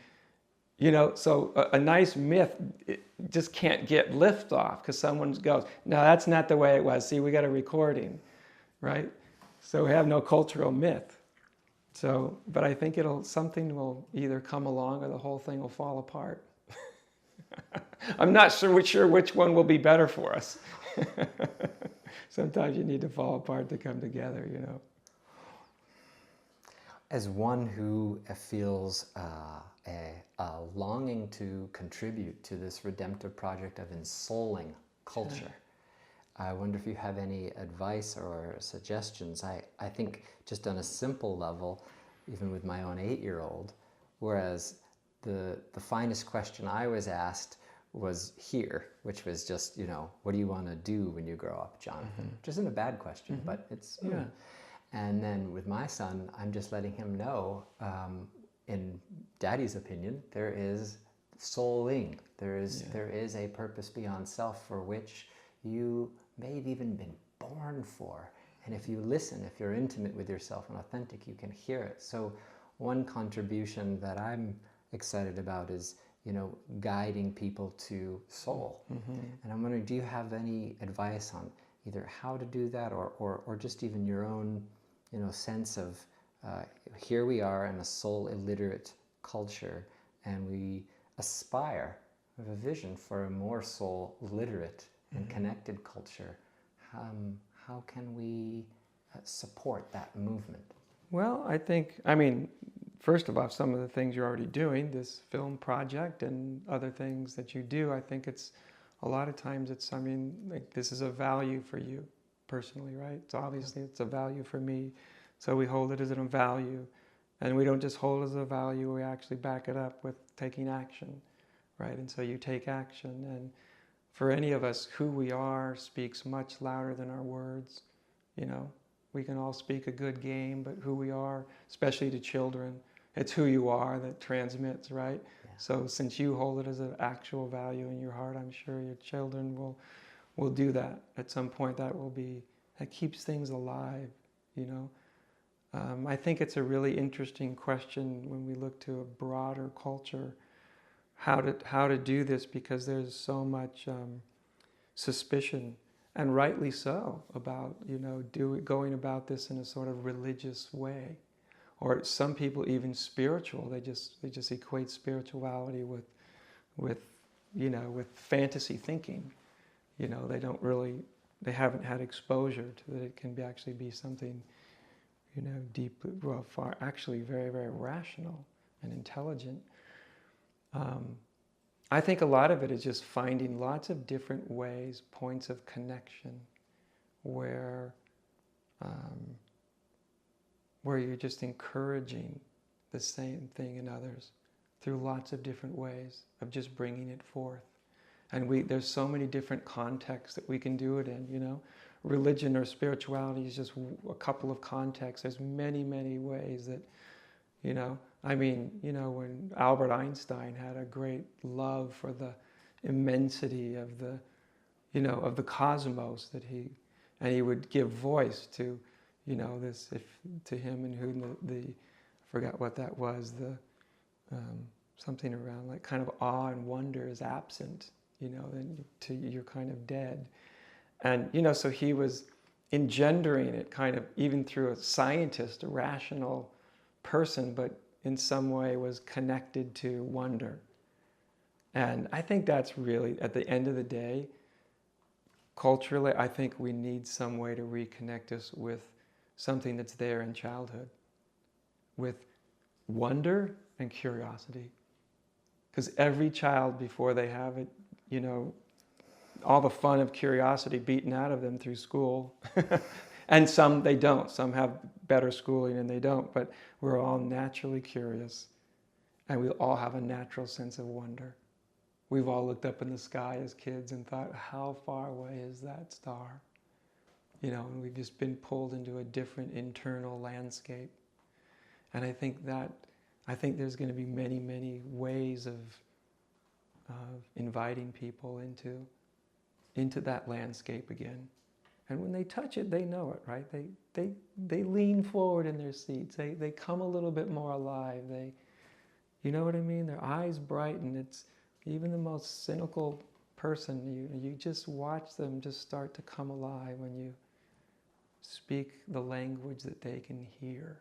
so a nice myth just can't get lift off because someone goes, no, that's not the way it was. See, we got a recording, right? So we have no cultural myth. So, but I think something will either come along or the whole thing will fall apart. I'm not sure which one will be better for us. Sometimes you need to fall apart to come together, As one who feels a longing to contribute to this redemptive project of ensouling culture, I wonder if you have any advice or suggestions. I think just on a simple level, even with my own 8-year-old, whereas the finest question I was asked was here, which was just, what do you want to do when you grow up, Jonathan? Mm-hmm. Which isn't a bad question, but it's... And then with my son, I'm just letting him know in Daddy's opinion, there is souling. There is a purpose beyond self for which you may have even been born for. And if you listen, if you're intimate with yourself and authentic, you can hear it. So one contribution that I'm excited about is, guiding people to soul. And I'm wondering, do you have any advice on either how to do that, or just even your own, sense of, here we are in a soul illiterate culture, and we aspire, we have a vision for a more soul literate and connected culture. How can we support that movement? Well, first of all, some of the things you're already doing, this film project and other things that you do, I think it's, a lot of times this is a value for you personally, right? So obviously it's a value for me. So we hold it as a value. And we don't just hold it as a value, we actually back it up with taking action, right? And so you take action. And for any of us, who we are speaks much louder than our words, We can all speak a good game, but who we are, especially to children, it's who you are that transmits, right? Yeah. So since you hold it as an actual value in your heart, I'm sure your children will do that at some point. That keeps things alive, I think it's a really interesting question when we look to a broader culture, how to do this, because there's so much suspicion, and rightly so, about going about this in a sort of religious way, or some people even spiritual. They just equate spirituality with fantasy thinking. They haven't had exposure to that. It can actually be something deeply, actually very, very rational and intelligent. I think a lot of it is just finding lots of different ways, points of connection, where you're just encouraging the same thing in others through lots of different ways of just bringing it forth. And there's so many different contexts that we can do it in, Religion or spirituality is just a couple of contexts. There's many, many ways that, when Albert Einstein had a great love for the immensity of the cosmos, he would give voice to, to him, and who I forgot what that was, something around like kind of awe and wonder is absent, then you're kind of dead. And, so he was engendering it kind of even through a scientist, a rational person, but in some way was connected to wonder. And I think that's really, at the end of the day, culturally, I think we need some way to reconnect us with something that's there in childhood, with wonder and curiosity. Because every child, before they have it, all the fun of curiosity beaten out of them through school. And some they don't. Some have better schooling and they don't. But we're all naturally curious. And we all have a natural sense of wonder. We've all looked up in the sky as kids and thought, how far away is that star? And we've just been pulled into a different internal landscape. And I think there's going to be many, many ways of inviting people into that landscape again. And when they touch it, they know it, right? They lean forward in their seats. They come a little bit more alive. You know what I mean? Their eyes brighten. It's even the most cynical person. You just watch them just start to come alive when you speak the language that they can hear.